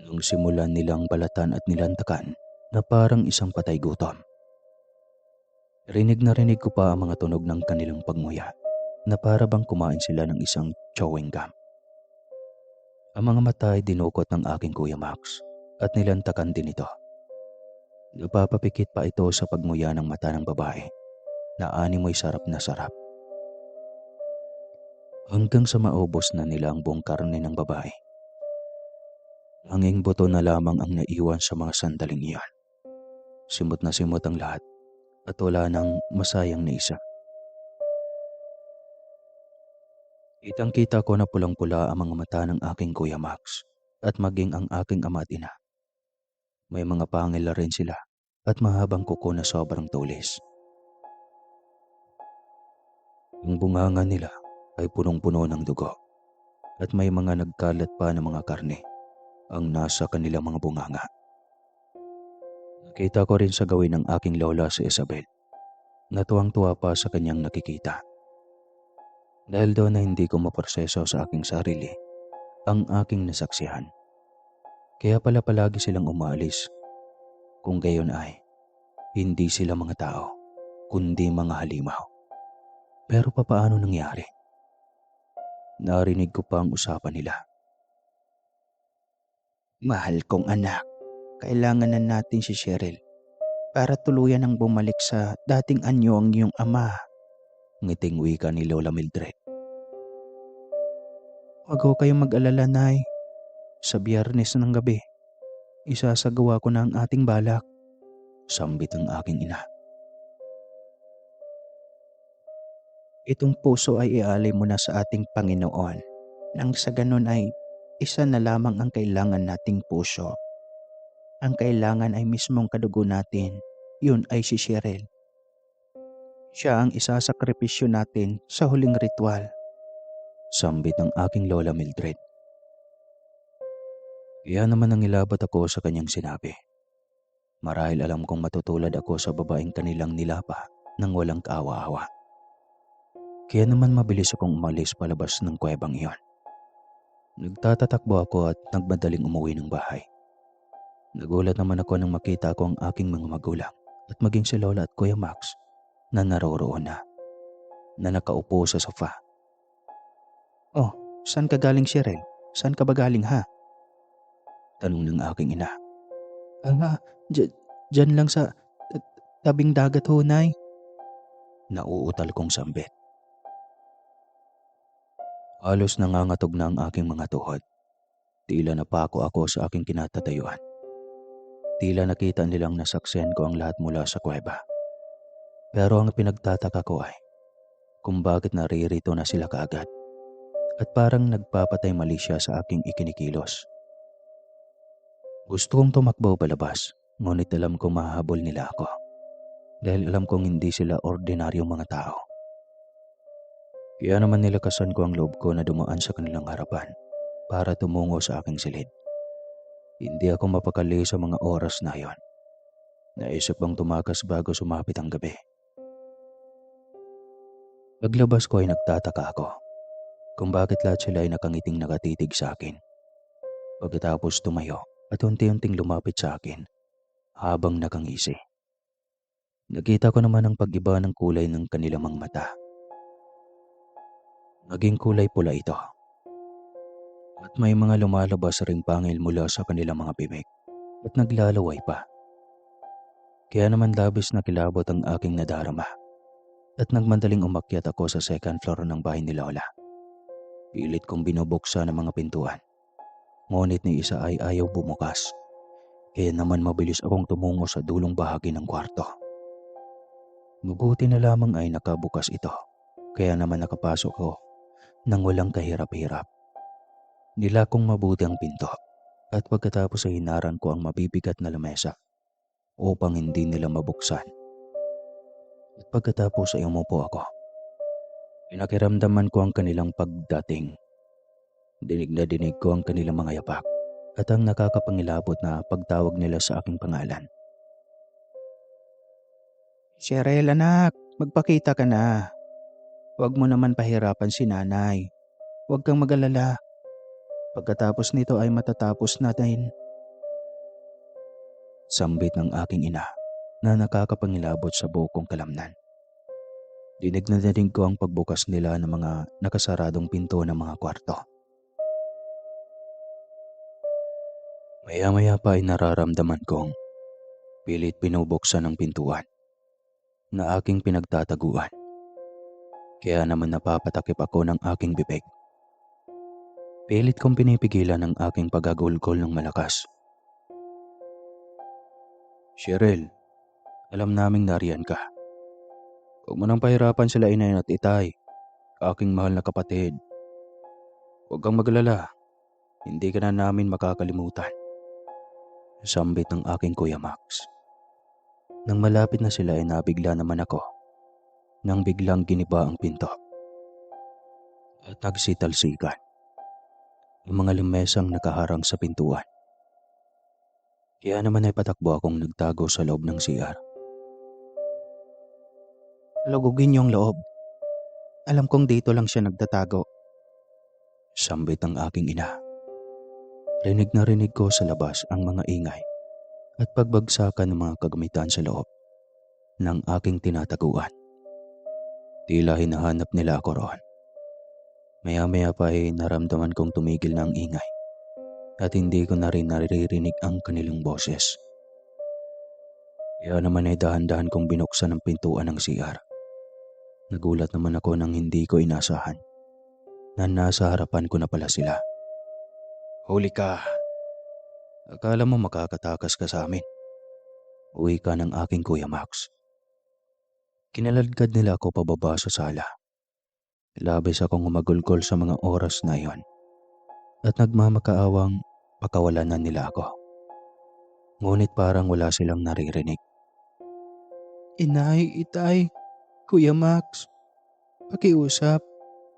Nung simulan nilang balatan at nilantakan na parang isang patay gutom. Rinig na rinig ko pa ang mga tunog ng kanilang pagmuya na para bang kumain sila ng isang chewing gum. Ang mga mata ay dinukot ng aking Kuya Max at nilantakan din ito. Napapapikit pa ito sa pagmuya ng mata ng babae na animoy sarap na sarap. Hanggang sa maubos na nila ang buong karne ng babae. Hanging buto na lamang ang naiwan sa mga sandaling iyon. Simot na simot ang lahat at wala nang masayang na isa. Kitang-kita ko na pulang-pula ang mga mata ng aking Kuya Max at maging ang aking ama at ina. May mga pangil na rin sila at mahabang kuko na sobrang tulis. Ang bunganga nila ay punong-puno ng dugo at may mga nagkalat pa na mga karne ang nasa kanilang mga bunganga. Nakita ko rin sa gawin ng aking lola si Isabel na tuwang-tuwa pa sa kanyang nakikita. Dahil doon na hindi ko maproseso sa aking sarili ang aking nasaksihan. Kaya pala palagi silang umaalis. Kung gayon ay, hindi sila mga tao, kundi mga halimaw. Pero papaano nangyari? Narinig ko pa ang usapan nila.
Mahal kong anak, kailangan na natin si Cheryl para tuluyan ang bumalik sa dating anyo ang iyong ama.
Ngiting wika ni Lola Mildred.
Huwag ho kayong mag-alala, Nay. Sa Biyernes ng gabi, isasagawa ko na ang ating balak.
Sambit ang aking ina.
Itong puso ay ialay mo na sa ating Panginoon. Nang sa ganon ay isa na lamang ang kailangan nating puso. Ang kailangan ay mismong kadugo natin. Yun ay si Cheryl. Siya ang isasakripisyo natin sa huling ritual.
Sambit ng aking Lola Mildred. Kaya naman nangilabot ako sa kanyang sinabi. Marahil alam kong matutulad ako sa babaeng kanilang nilapa nang walang kaawa-awa. Kaya naman mabilis akong umalis palabas ng kuwebang iyon. Nagtatatakbo ako at nagmadaling umuwi ng bahay. Nagulat naman ako nang makita ko ang aking mga magulang at maging si Lola at Kuya Max na naroroon na nakaupo sa sofa.
Oh, saan ka galing, Cheryl? Saan ka ba galing, ha?
Tanong ng aking ina.
Dyan lang sa tabing dagat ho, Nay.
Nauutal kong sambit. Halos nangangatog na ang aking mga tuhod. Tila napako ako sa aking kinatatayuan. Tila nakita nilang nasaksihan ko ang lahat mula sa kuweba. Pero ang pinagtataka ko ay kung bakit naririto na sila kaagad at parang nagpapatay mali siya sa aking ikinikilos. Gusto kong tumakbo palabas, ngunit alam kong mahahabol nila ako dahil alam kong hindi sila ordinaryong mga tao. Kaya naman nilakasan ko ang loob ko na dumaan sa kanilang harapan para tumungo sa aking silid. Hindi ako mapakali sa mga oras na yon. Naisip bang tumakas bago sumapit ang gabi. Paglabas ko ay nagtataka ako kung bakit lahat sila ay nakangiting nakatitig sa akin. Pagkatapos tumayo at unti-unting lumapit sa akin habang nakangisi. Nakita ko naman ang pag-iba ng kulay ng kanilang mga mata. Naging kulay pula ito. At may mga lumalabas ring pangil mula sa kanilang mga bibig at naglalaway pa. Kaya naman labis na kilabot ang aking nadarama at nagmandaling umakyat ako sa second floor ng bahay ni Lola. Pilit kong binubuksan ang mga pintuan. Ngunit ni isa ay ayaw bumukas. Kaya naman mabilis akong tumungo sa dulong bahagi ng kwarto. Mabuti na lamang ay nakabukas ito. Kaya naman nakapasok ko nang walang kahirap-hirap. Nilakong mabuti ang pinto at pagkatapos ay hinaran ko ang mabibigat na lamesa upang hindi nila mabuksan. At pagkatapos ay umupo ako. Pinakiramdaman ko ang kanilang pagdating. Dinig na dinig ko ang kanilang mga yapak at ang nakakapangilabot na pagtawag nila sa aking pangalan. Cheryl anak, magpakita ka na. Huwag mo naman pahirapan si nanay. Huwag kang mag-alala. Pagkatapos nito ay matatapos natin. Sambit ng aking ina na nakakapangilabot sa buong kong kalamnan. Dinig na dinig ko ang pagbukas nila ng mga nakasaradong pinto ng mga kwarto. Maya-maya pa ay nararamdaman kong pilit pinubuksan ang pintuan na aking pinagtataguan. Kaya naman napapatakip ako ng aking bibig. Pilit kong pinipigilan ang aking pagagulgol ng malakas. Cheryl, alam naming nariyan ka. Huwag mo nang pahirapan sila inay at itay, aking mahal na kapatid. Huwag kang maglala, hindi ka na namin makakalimutan. Sambit ng aking Kuya Max. Nang malapit na sila ay nabigla naman ako nang biglang giniba ang pinto. At nagsitalsikan ang mga lamesang nakaharang sa pintuan. Kaya naman ay patakbo akong nagtago sa loob ng CR. Lugugin yung loob. Alam kong dito lang siya nagtatago. Sambit ng aking ina. Rinig na rinig ko sa labas ang mga ingay at pagbagsakan ng mga kagamitan sa loob ng aking tinataguan. Tila hinahanap nila ako roon. Maya-maya pa ay naramdaman kong tumigil na ang ingay at hindi ko na rin naririnig ang kanilang boses. Kaya naman ay dahan-dahan kong binuksan ang pintuan ng CR. Nagulat naman ako nang hindi ko inasahan na nasa harapan ko na pala sila. Huli ka! Akala mo makakatakas ka sa amin. Uwi ka ng aking Kuya Max. Kinaladkad nila ako pababa sa sala. Labis akong humagulgol sa mga oras na iyon at nagmamakaawang pakawalan na nila ako. Ngunit parang wala silang naririnig.
Inay, itay, Kuya Max, pakiusap,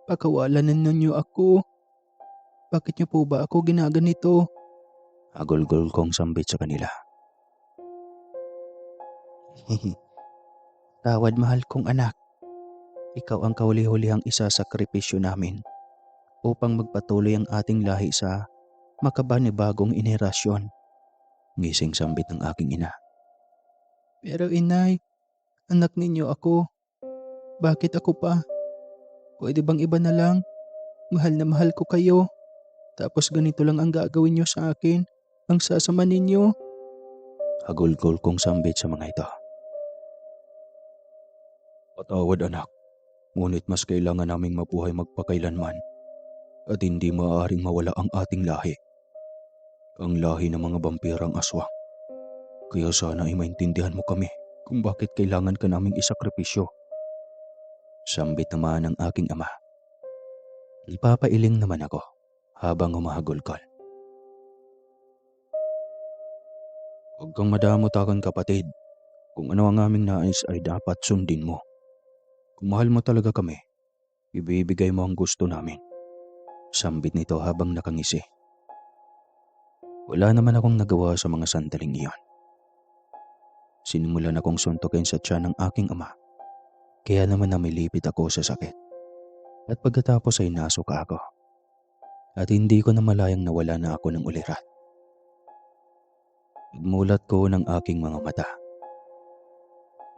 pakawalan ninyo ako. Bakit niyo po ba ako ginaganito?
Agulgol kong sambit sa kanila.
Tawad mahal kong anak. Ikaw ang kahuli-hulihang isasakripisyo namin upang magpatuloy ang ating lahi sa makabanibagong inerasyon.
Ngising sambit ng aking ina.
Pero inay, anak ninyo ako. Bakit ako pa? Pwede bang iba na lang? Mahal na mahal ko kayo. Tapos ganito lang ang gagawin niyo sa akin. Ang sasama ninyo.
Agulgol kong sambit sa mga ito. Patawad anak, ngunit mas kailangan naming mabuhay magpakailanman at hindi maaaring mawala ang ating lahi. Ang lahi ng mga vampirang aswang. Kaya sana ay maintindihan mo kami kung bakit kailangan ka naming isakripisyo. Sambit naman ng aking ama. Ipapailing naman ako habang humahagulgol. Huwag kang madamot aking kapatid. Kung ano ang aming nais ay dapat sundin mo. Kung mahal mo talaga kami, ibibigay mo ang gusto namin. Sambit nito habang nakangisi. Wala naman akong nagawa sa mga sandaling iyon. Sinimulan akong suntukin sa tiyan ng aking ama. Kaya naman namilipit ako sa sakit. At pagkatapos ay nasuka ako. At hindi ko na malayang nawala na ako ng ulirat. Pagmulat ko ng aking mga mata,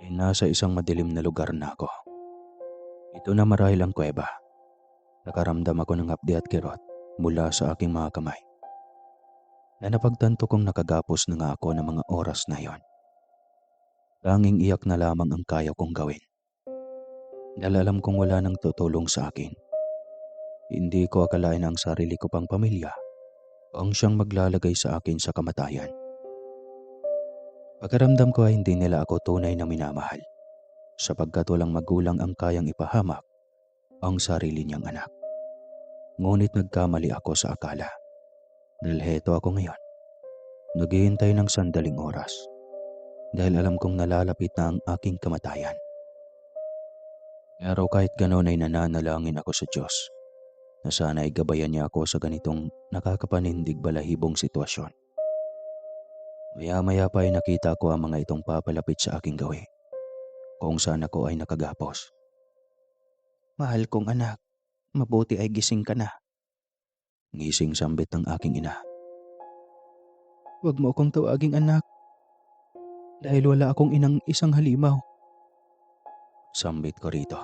ay nasa isang madilim na lugar na ako. Ito na marahil ang kuweba. Nakaramdam ako ng hapdi at kirot mula sa aking mga kamay. Na napagtanto kong nakagapos na nga ako ng mga oras na iyon. Tanging iyak na lamang ang kaya kong gawin. Dahil alam kong wala nang tutulong sa akin. Hindi ko akalain ang sarili ko pang pamilya ang siyang maglalagay sa akin sa kamatayan. Pakiramdam ko ay hindi nila ako tunay na minamahal sapagkat walang magulang ang kayang ipahamak ang sarili niyang anak. Ngunit nagkamali ako sa akala dahil heto ako ngayon, naghihintay ng sandaling oras dahil alam kong nalalapit na ang aking kamatayan. Pero kahit ganoon ay nananalangin ako sa Diyos na sana ay gabayan niya ako sa ganitong nakakapanindig balahibong sitwasyon. Maya-maya pa ay nakita ko ang mga itong papalapit sa aking gawi kung saan ako ay nakagapos.
Mahal kong anak, mabuti ay gising ka na.
Ngising sambit ng aking ina.
Huwag mo akong tawaging anak dahil wala akong inang isang halimaw.
Sambit ko rito.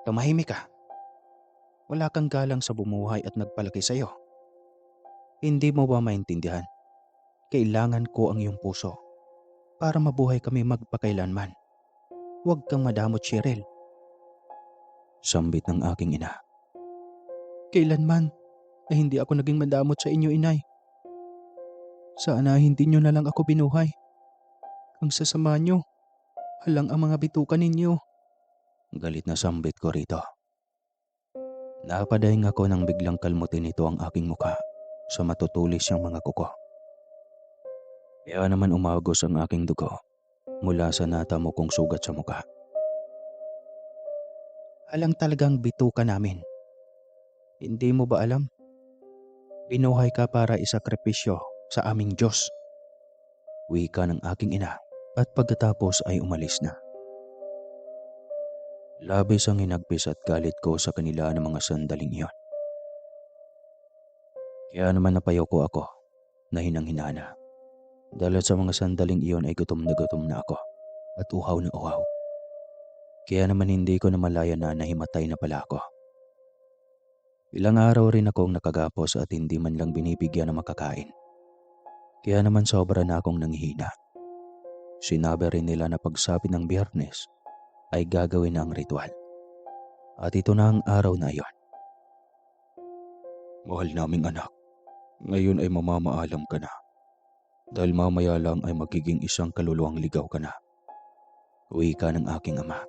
Tumahimik ka. Wala kang galang sa bumuhay at nagpalaki sa'yo. Hindi mo ba maintindihan? Kailangan ko ang iyong puso para mabuhay kami magpakailanman. Huwag kang madamot, Cheryl.
Sambit ng aking ina.
Kailanman ay hindi ako naging madamot sa inyo, inay. Sana hindi nyo na lang ako binuhay. Ang sasama nyo, halang ang mga bituka ninyo.
Galit na sambit ko rito. Napadaing ako nang biglang kalmutin nito ang aking mukha sa matutulis siyang mga kuko. Kaya naman umagos ang aking dugo mula sa natamo kong sugat sa mukha.
Halang talagang bituka namin. Hindi mo ba alam? Binuhay ka para isakripisyo sa aming Diyos.
Wika ng aking ina at pagkatapos ay umalis na. Labis ang hinagpis at galit ko sa kanila ng mga sandaling iyon. Kaya naman napayoko ako na hinang-hinana. Dahil sa mga sandaling iyon ay gutom na ako at uhaw na uhaw. Kaya naman hindi ko na malaya na nahimatay na pala ako. Ilang araw rin akong nakagapos at hindi man lang binibigyan ng makakain. Kaya naman sobra na akong nanghihina. Sinabi rin nila na pagsapit ng Biyernes ay gagawin na ang ritual. At ito na ang araw na iyon. Mahal naming anak, ngayon ay mamamaalam ka na. Dahil mamaya lang ay magiging isang kaluluwang ligaw ka na. Wika ng aking ama.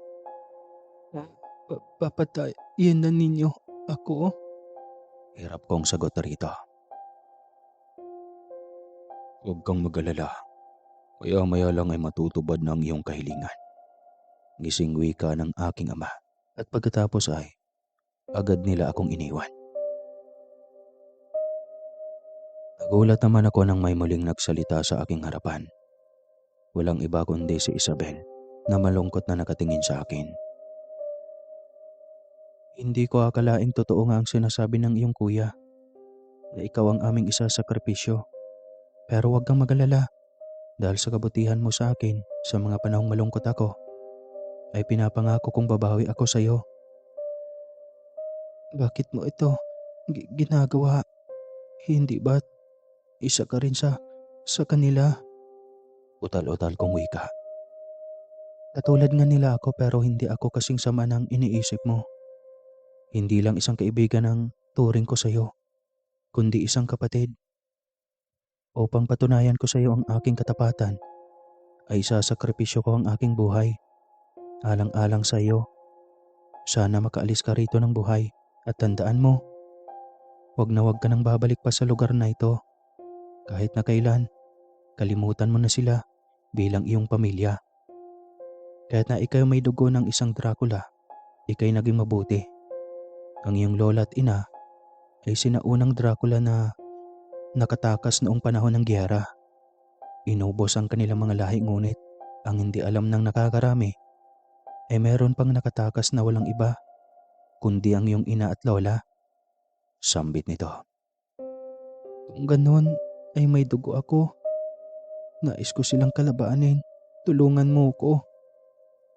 Papatayin na ninyo ako?
Hirap kong sagot rito. Huwag kang mag-alala. Maya-maya lang ay matutubad na ang iyong kahilingan. Gising wika ng aking ama. At pagkatapos ay agad nila akong iniwan. Nagulat naman ako nang may muling nagsalita sa aking harapan. Walang iba kundi si Isabel na malungkot na nakatingin sa akin.
Hindi ko akalaing totoo nga ang sinasabi ng iyong kuya na ikaw ang aming isasakripisyo. Pero huwag kang mag-alala dahil sa kabutihan mo sa akin sa mga panahong malungkot ako ay pinapangako kong babawi ako sa iyo. Bakit mo ito ginagawa? Hindi ba't isa ka rin sa kanila?
Utal-utal kong wika.
Katulad nga nila ako pero hindi ako kasing sama ng iniisip mo. Hindi lang isang kaibigan ang turing ko sa iyo, kundi isang kapatid. Upang patunayan ko sa iyo ang aking katapatan, ay isasakripisyo ko ang aking buhay. Alang-alang sa iyo. Sana makaalis ka rito ng buhay at tandaan mo, huwag na huwag ka nang babalik pa sa lugar na ito. Kahit na kailan, kalimutan mo na sila bilang iyong pamilya. Kahit na ikaw may dugo ng isang Dracula, ikay naging mabuti. Ang iyong lola at ina ay sinaunang Dracula na nakatakas noong panahon ng giyera. Inubos ang kanilang mga lahi ngunit ang hindi alam ng nakakarami ay meron pang nakatakas na walang iba kundi ang iyong ina at lola.
Sambit nito.
Kung ganon ay may dugo ako. Nais ko silang kalabaanin. Tulungan mo ko.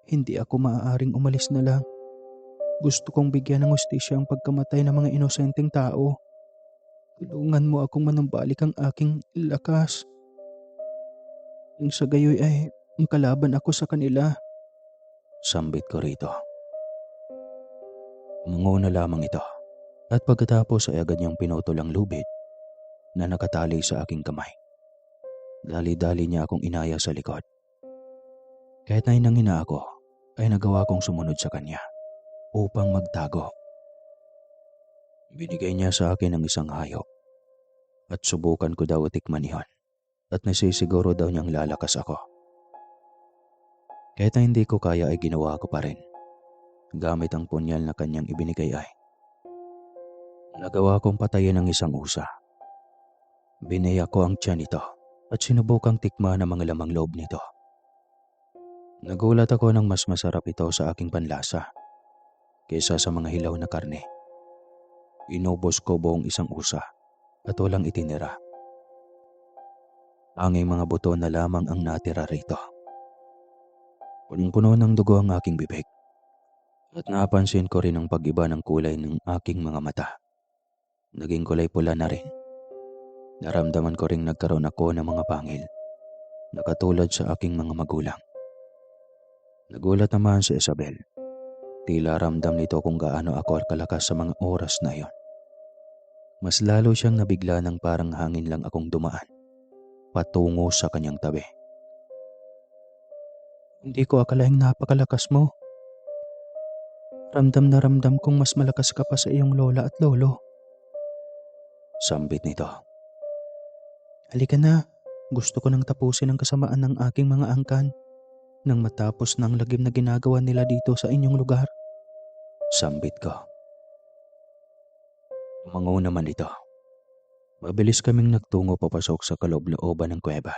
Hindi ako maaaring umalis na lang. Gusto kong bigyan ng hustisya ang pagkamatay ng mga inosenteng tao. Tulungan mo akong manumbalik ang aking lakas. Yung sa gayoy ay makalaban ako sa kanila.
Sambit ko rito. Umungo na lamang ito at pagkatapos ay agad niyang pinutol ang lubid na nakatali sa aking kamay. Dali-dali niya akong inaya sa likod. Kahit na hinangina ako, ay nagawa kong sumunod sa kanya upang magtago. Binigay niya sa akin ang isang hayop at subukan ko daw tikman iyon at nasisiguro daw niyang lalakas ako. Kahit na hindi ko kaya ay ginawa ko pa rin. Gamit ang punyal na kanyang ibinigay ay nagawa kong patayin ang isang usa. Binaya ko ang tiyan nito at sinubukang tikman ang mga lamang loob nito. Nagulat ako nang mas masarap ito sa aking panlasa kaysa sa mga hilaw na karne. Inubos ko buong isang usa at walang itinira. Tanging mga buto na lamang ang natira rito. Punong-puno ng dugo ang aking bibig at napansin ko rin ang pag-iba ng kulay ng aking mga mata. Naging kulay pula na rin. Naramdaman ko ring nagkaroon ako ng mga pangil na katulad sa aking mga magulang. Nagulat naman si Isabel. Tila ramdam nito kung gaano ako kalakas sa mga oras na iyon. Mas lalo siyang nabigla nang parang hangin lang akong dumaan patungo sa kanyang tabi.
Hindi ko akalaing napakalakas mo. Ramdam na ramdam kong mas malakas ka pa sa iyong lola at lolo.
Sambit nito.
Halika na, gusto ko nang tapusin ang kasamaan ng aking mga angkan nang matapos ng lagim na ginagawa nila dito sa inyong lugar.
Sambit ko. Tumango naman ito. Mabilis kaming nagtungo papasok sa kaloob-looban ng kuweba.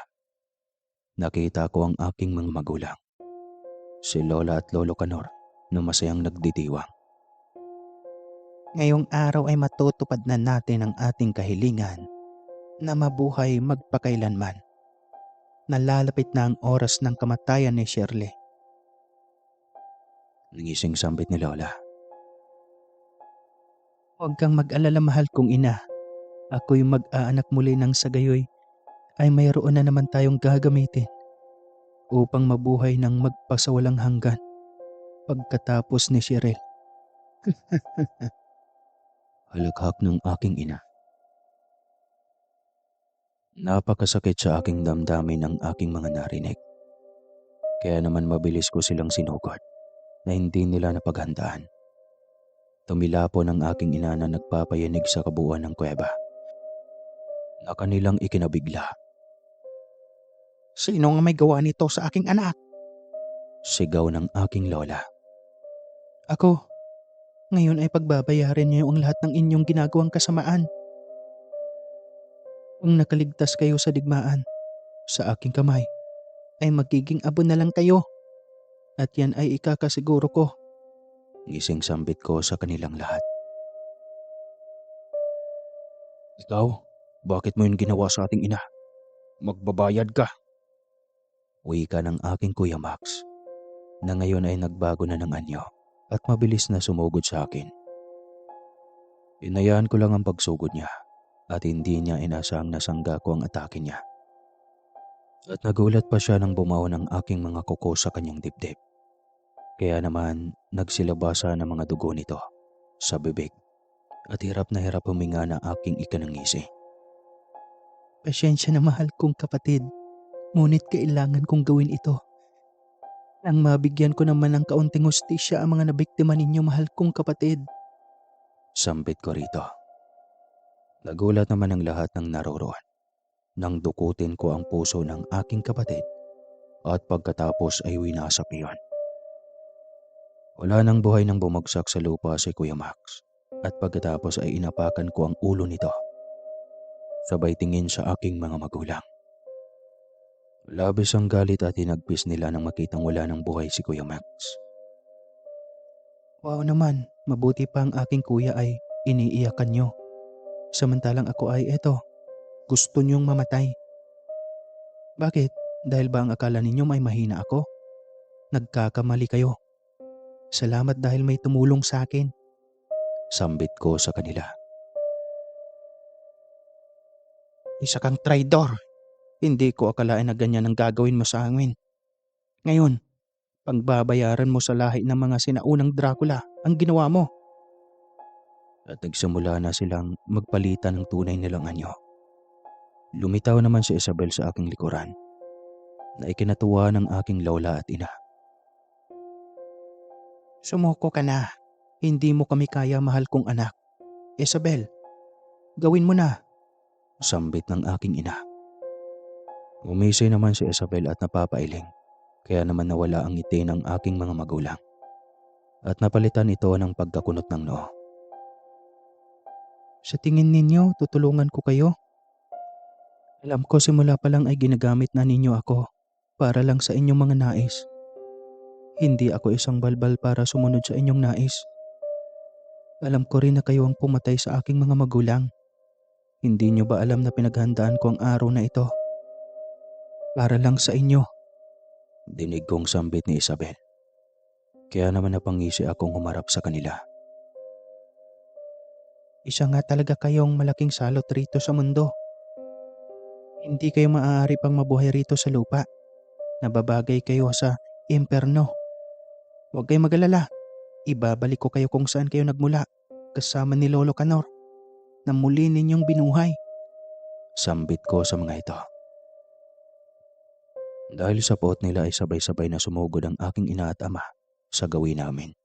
Nakita ko ang aking mga magulang. Si Lola at Lolo Canor na masayang nagditiwang.
Ngayong araw ay matutupad na natin ang ating kahilingan na mabuhay magpakailanman. Nalalapit na ang oras ng kamatayan ni Shirley.
Nangising sambit ni Lola.
Huwag kang mag-alala, mahal kong ina. Ako'y mag-aanak muli ng sa gayoy ay mayroon na naman tayong gagamitin upang mabuhay ng magpasawalang hanggan pagkatapos ni Cheryl.
Halakhak ng aking ina. Napakasakit sa aking damdamin ang aking mga narinig. Kaya naman mabilis ko silang sinugod na hindi nila napaghandaan. Tumilapon ang aking ina na nagpapayanig sa kabuuan ng kuweba na kanilang ikinabigla.
Sino nga may gawa nito sa aking anak?
Sigaw ng aking lola.
Ako. Ngayon ay pagbabayarin niyo ang lahat ng inyong ginagawang kasamaan. Kung nakaligtas kayo sa digmaan, sa aking kamay, ay magiging abo na lang kayo. At yan ay ikakasiguro ko.
Gising sambit ko sa kanilang lahat. Ikaw, bakit mo yun ginawa sa ating ina? Magbabayad ka. Wika ng aking Kuya Max, na ngayon ay nagbago na ng anyo at mabilis na sumugod sa akin. Inayaan ko lang ang pagsugod niya at hindi niya inasahang nasangga ko ang atake niya. At nagulat pa siya nang bumaon ang aking mga kuko sa kanyang dibdib. Kaya naman nagsilabasa ng mga dugo nito sa bibig at hirap na hirap huminga na aking ikanangisi.
Pasyensya na, mahal kong kapatid. Ngunit kailangan kong gawin ito. Nang mabigyan ko naman ng kaunting hustisya ang mga nabiktima ninyo, mahal kong kapatid.
Sambit ko rito. Nagulat naman ang lahat ng naroroon nang dukutin ko ang puso ng aking kapatid at pagkatapos ay winasak iyon. Wala nang buhay nang bumagsak sa lupa si Kuya Max at pagkatapos ay inapakan ko ang ulo nito. Sabay tingin sa aking mga magulang. Labis ang galit at hinagpis nila nang makitang wala ng buhay si Kuya Max.
Wow naman, mabuti pa ang aking kuya ay iniiyakan nyo. Samantalang ako ay eto, gusto nyong mamatay. Bakit? Dahil ba ang akala ninyo may mahina ako? Nagkakamali kayo. Salamat dahil may tumulong sa akin.
Sambit ko sa kanila.
Isa kang traidor. Hindi ko akalain na ganyan ang gagawin mo sa amin. Ngayon, pagbabayaran mo sa lahi ng mga sinaunang Dracula ang ginawa mo.
At nagsimula na silang magpalitan ng tunay nilang anyo. Lumitaw naman si Isabel sa aking likuran na ikinatuwa ng aking lola at ina.
Sumuko ka na. Hindi mo kami kaya, mahal kong anak. Isabel, gawin mo na.
Sambit ng aking ina. Umisay naman si Isabel at napapailing, kaya naman nawala ang ngiti ng aking mga magulang at napalitan ito ng pagkakunot ng noo.
Sa tingin ninyo, tutulungan ko kayo? Alam ko simula pa lang ay ginagamit na ninyo ako para lang sa inyong mga nais. Hindi ako isang balbal para sumunod sa inyong nais. Alam ko rin na kayo ang pumatay sa aking mga magulang. Hindi nyo ba alam na pinaghandaan ko ang araw na ito? Para lang sa inyo.
Dinig kong sambit ni Isabel. Kaya naman napangisi akong humarap sa kanila.
Isa nga talaga kayong malaking salot rito sa mundo. Hindi kayo maaari pang mabuhay rito sa lupa. Nababagay kayo sa imperno. Huwag kayong mag-alala. Ibabalik ko kayo kung saan kayo nagmula, kasama ni Lolo Canor, na muli ninyong binuhay.
Sambit ko sa mga ito. Dahil sa poot nila ay sabay-sabay na sumugod ang aking ina at ama sa gawin namin.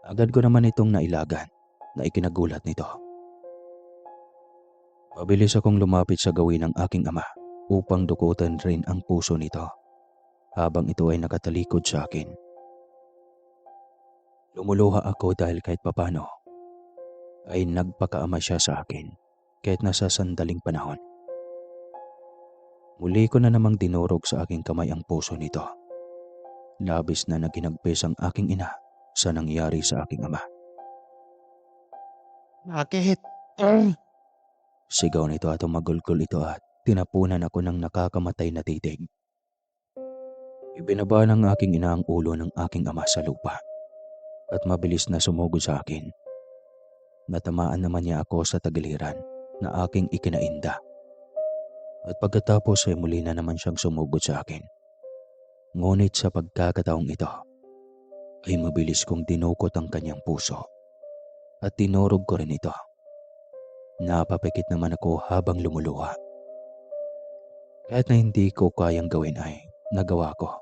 Agad ko naman itong nailagan na ikinagulat nito. Mabilis akong lumapit sa gawin ng aking ama upang dukutan rin ang puso nito habang ito ay nakatalikod sa akin. Lumuluha ako dahil kahit papano ay nagpakaama siya sa akin kahit nasa sandaling panahon. Muli ko na namang dinurog sa aking kamay ang puso nito. Labis na naginagpis ang aking ina sa nangyari sa aking ama.
Bakit?
Sigaw nito at umagulgol ito at tinapunan ako ng nakakamatay na titig. Ibinaba ng aking ina ang ulo ng aking ama sa lupa at mabilis na sumugod sa akin. Natamaan naman niya ako sa tagiliran na aking ikinainda. At pagkatapos ay muli na naman siyang sumugod sa akin. Ngunit sa pagkakataong ito ay mabilis kong dinukot ang kanyang puso at tinurog ko rin ito. Napapikit naman ako habang lumuluha. Kahit na hindi ko kayang gawin ay nagawa ko.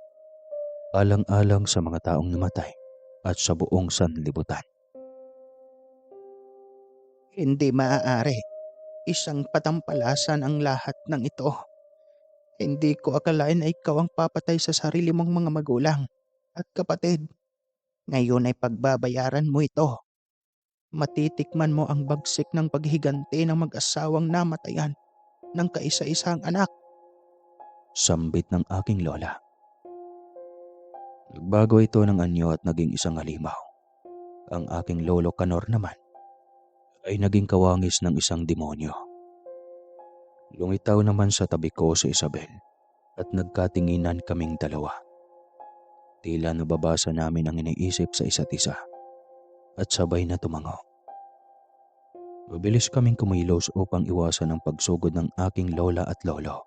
Alang-alang sa mga taong namatay at sa buong sanlibutan.
Hindi maaari. Isang patampalasan ang lahat ng ito. Hindi ko akalain ay ikaw ang papatay sa sarili mong mga magulang at kapatid. Ngayon ay pagbabayaran mo ito. Matitikman mo ang bagsik ng paghiganti ng mag-asawang namatayan ng kaisa-isang anak.
Sambit ng aking lola. Nagbago ito ng anyo at naging isang halimaw. Ang aking lolo Canor naman ay naging kawangis ng isang demonyo. Lumitaw naman sa tabi ko si Isabel at nagkatinginan kaming dalawa. Tila nababasa namin ang iniisip sa isa't isa at sabay na tumango. Mabilis kaming kumilos upang iwasan ang pagsugod ng aking lola at lolo.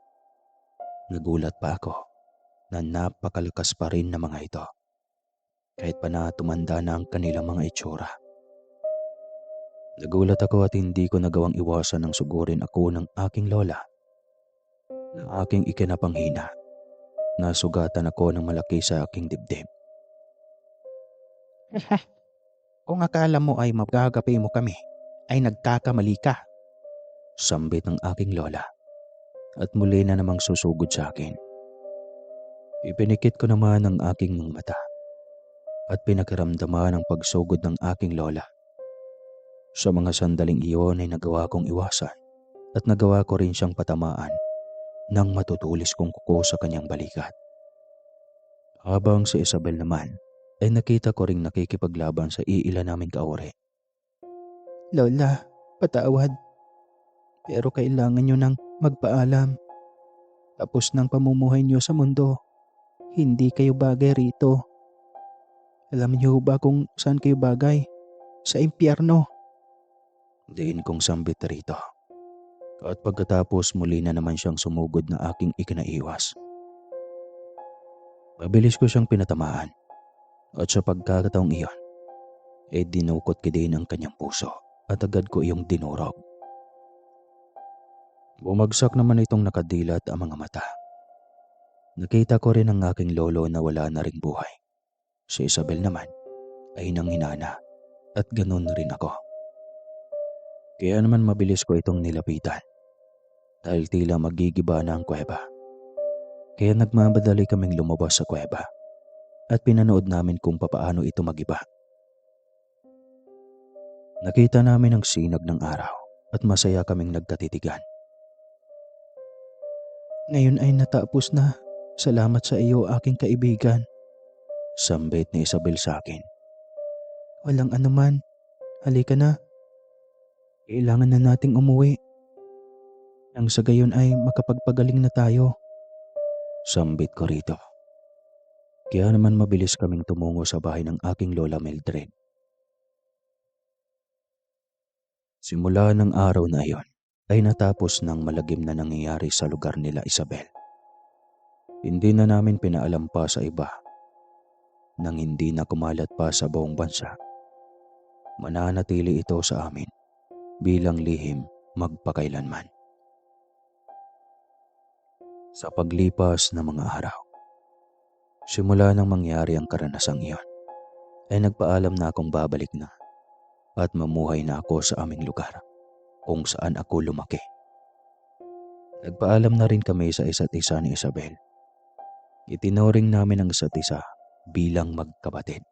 Nagulat pa ako na napakalakas pa rin ng mga ito kahit pa na tumanda na ang kanilang mga itsura. Nagulat ako at hindi ko nagawang iwasan ang sugurin ako ng aking lola na aking ikinapanghina. Nasugatan ako ng malaki sa aking dibdib.
Kung akala mo ay magagapi mo kami, ay nagkakamali ka.
Sambit ng aking lola at muli na namang susugod sa akin. Ipinikit ko naman ang aking mga mata at pinakiramdaman ang pagsugod ng aking lola. Sa mga sandaling iyon ay nagawa kong iwasan at nagawa ko rin siyang patamaan nang matutulis kong kuko sa kanyang balikat. Habang si Isabel naman ay nakita ko ring nakikipaglaban sa iila naming kaawari.
Lola, patawad. Pero kailangan nyo nang magpaalam. Tapos ng pamumuhay nyo sa mundo. Hindi kayo bagay rito. Alam niyo ba kung saan kayo bagay? Sa impyerno.
Diin kong sambit rito. At pagkatapos muli na naman siyang sumugod na aking ikinaiwas. Mabilis ko siyang pinatamaan at sa pagkakataong iyon ay dinukot ko din ang kanyang puso at agad ko iyong dinurog. Bumagsak naman itong nakadilat ang mga mata. Nakita ko rin ang aking lolo na wala na ring buhay. Si Isabel naman ay nanghinana at ganun rin ako. Kaya naman mabilis ko itong nilapitan dahil tila magigiba na ang kuweba. Kaya nagmamadali kaming lumabas sa kuweba at pinanood namin kung papaano ito magiba. Nakita namin ang sinag ng araw at masaya kaming nagkatitigan.
Ngayon ay natapos na. Salamat sa iyo, aking kaibigan.
Sambit ni Isabel sa akin.
Walang anuman. Halika na. Kailangan na nating umuwi. Nang sa gayon ay makapagpagaling na tayo.
Sambit ko rito. Kaya naman mabilis kaming tumungo sa bahay ng aking Lola Mildred. Simula ng araw na iyon ay natapos ng malagim na nangyayari sa lugar nila Isabel. Hindi na namin pinaalam pa sa iba nang hindi na kumalat pa sa buong bansa. Mananatili ito sa amin bilang lihim magpakailanman. Sa paglipas ng mga araw, simula nang mangyari ang karanasang iyon, ay nagpaalam na akong babalik na at mamuhay na ako sa aming lugar kung saan ako lumaki. Nagpaalam na rin kami sa isa't isa ni Isabel. Itinuring namin ang isa't isa bilang magkapatid.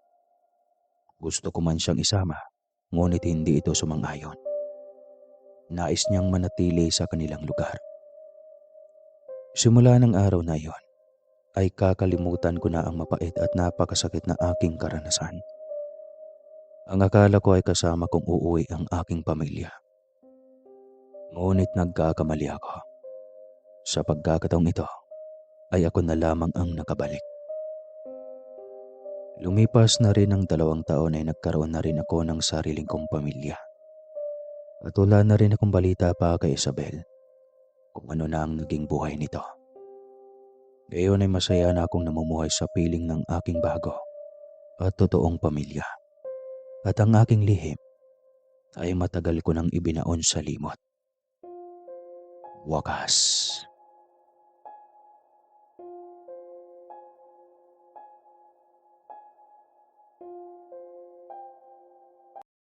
Gusto ko man siyang isama, ngunit hindi ito sumang-ayon. Nais niyang manatili sa kanilang lugar. Simula ng araw na iyon, ay kakalimutan ko na ang mapait at napakasakit na aking karanasan. Ang akala ko ay kasama kong uuwi ang aking pamilya. Ngunit nagkakamali ako. Sa pagkakataong ito, ay ako na lamang ang nakabalik. Lumipas na rin ang 2 taon ay nagkaroon na rin ako ng sariling kong pamilya. At wala na rin akong balita pa kay Isabel kung ano na ang naging buhay nito. Ngayon ay masaya na akong namumuhay sa piling ng aking bago at totoong pamilya. At ang aking lihim ay matagal ko nang ibinaon sa limot. Wakas.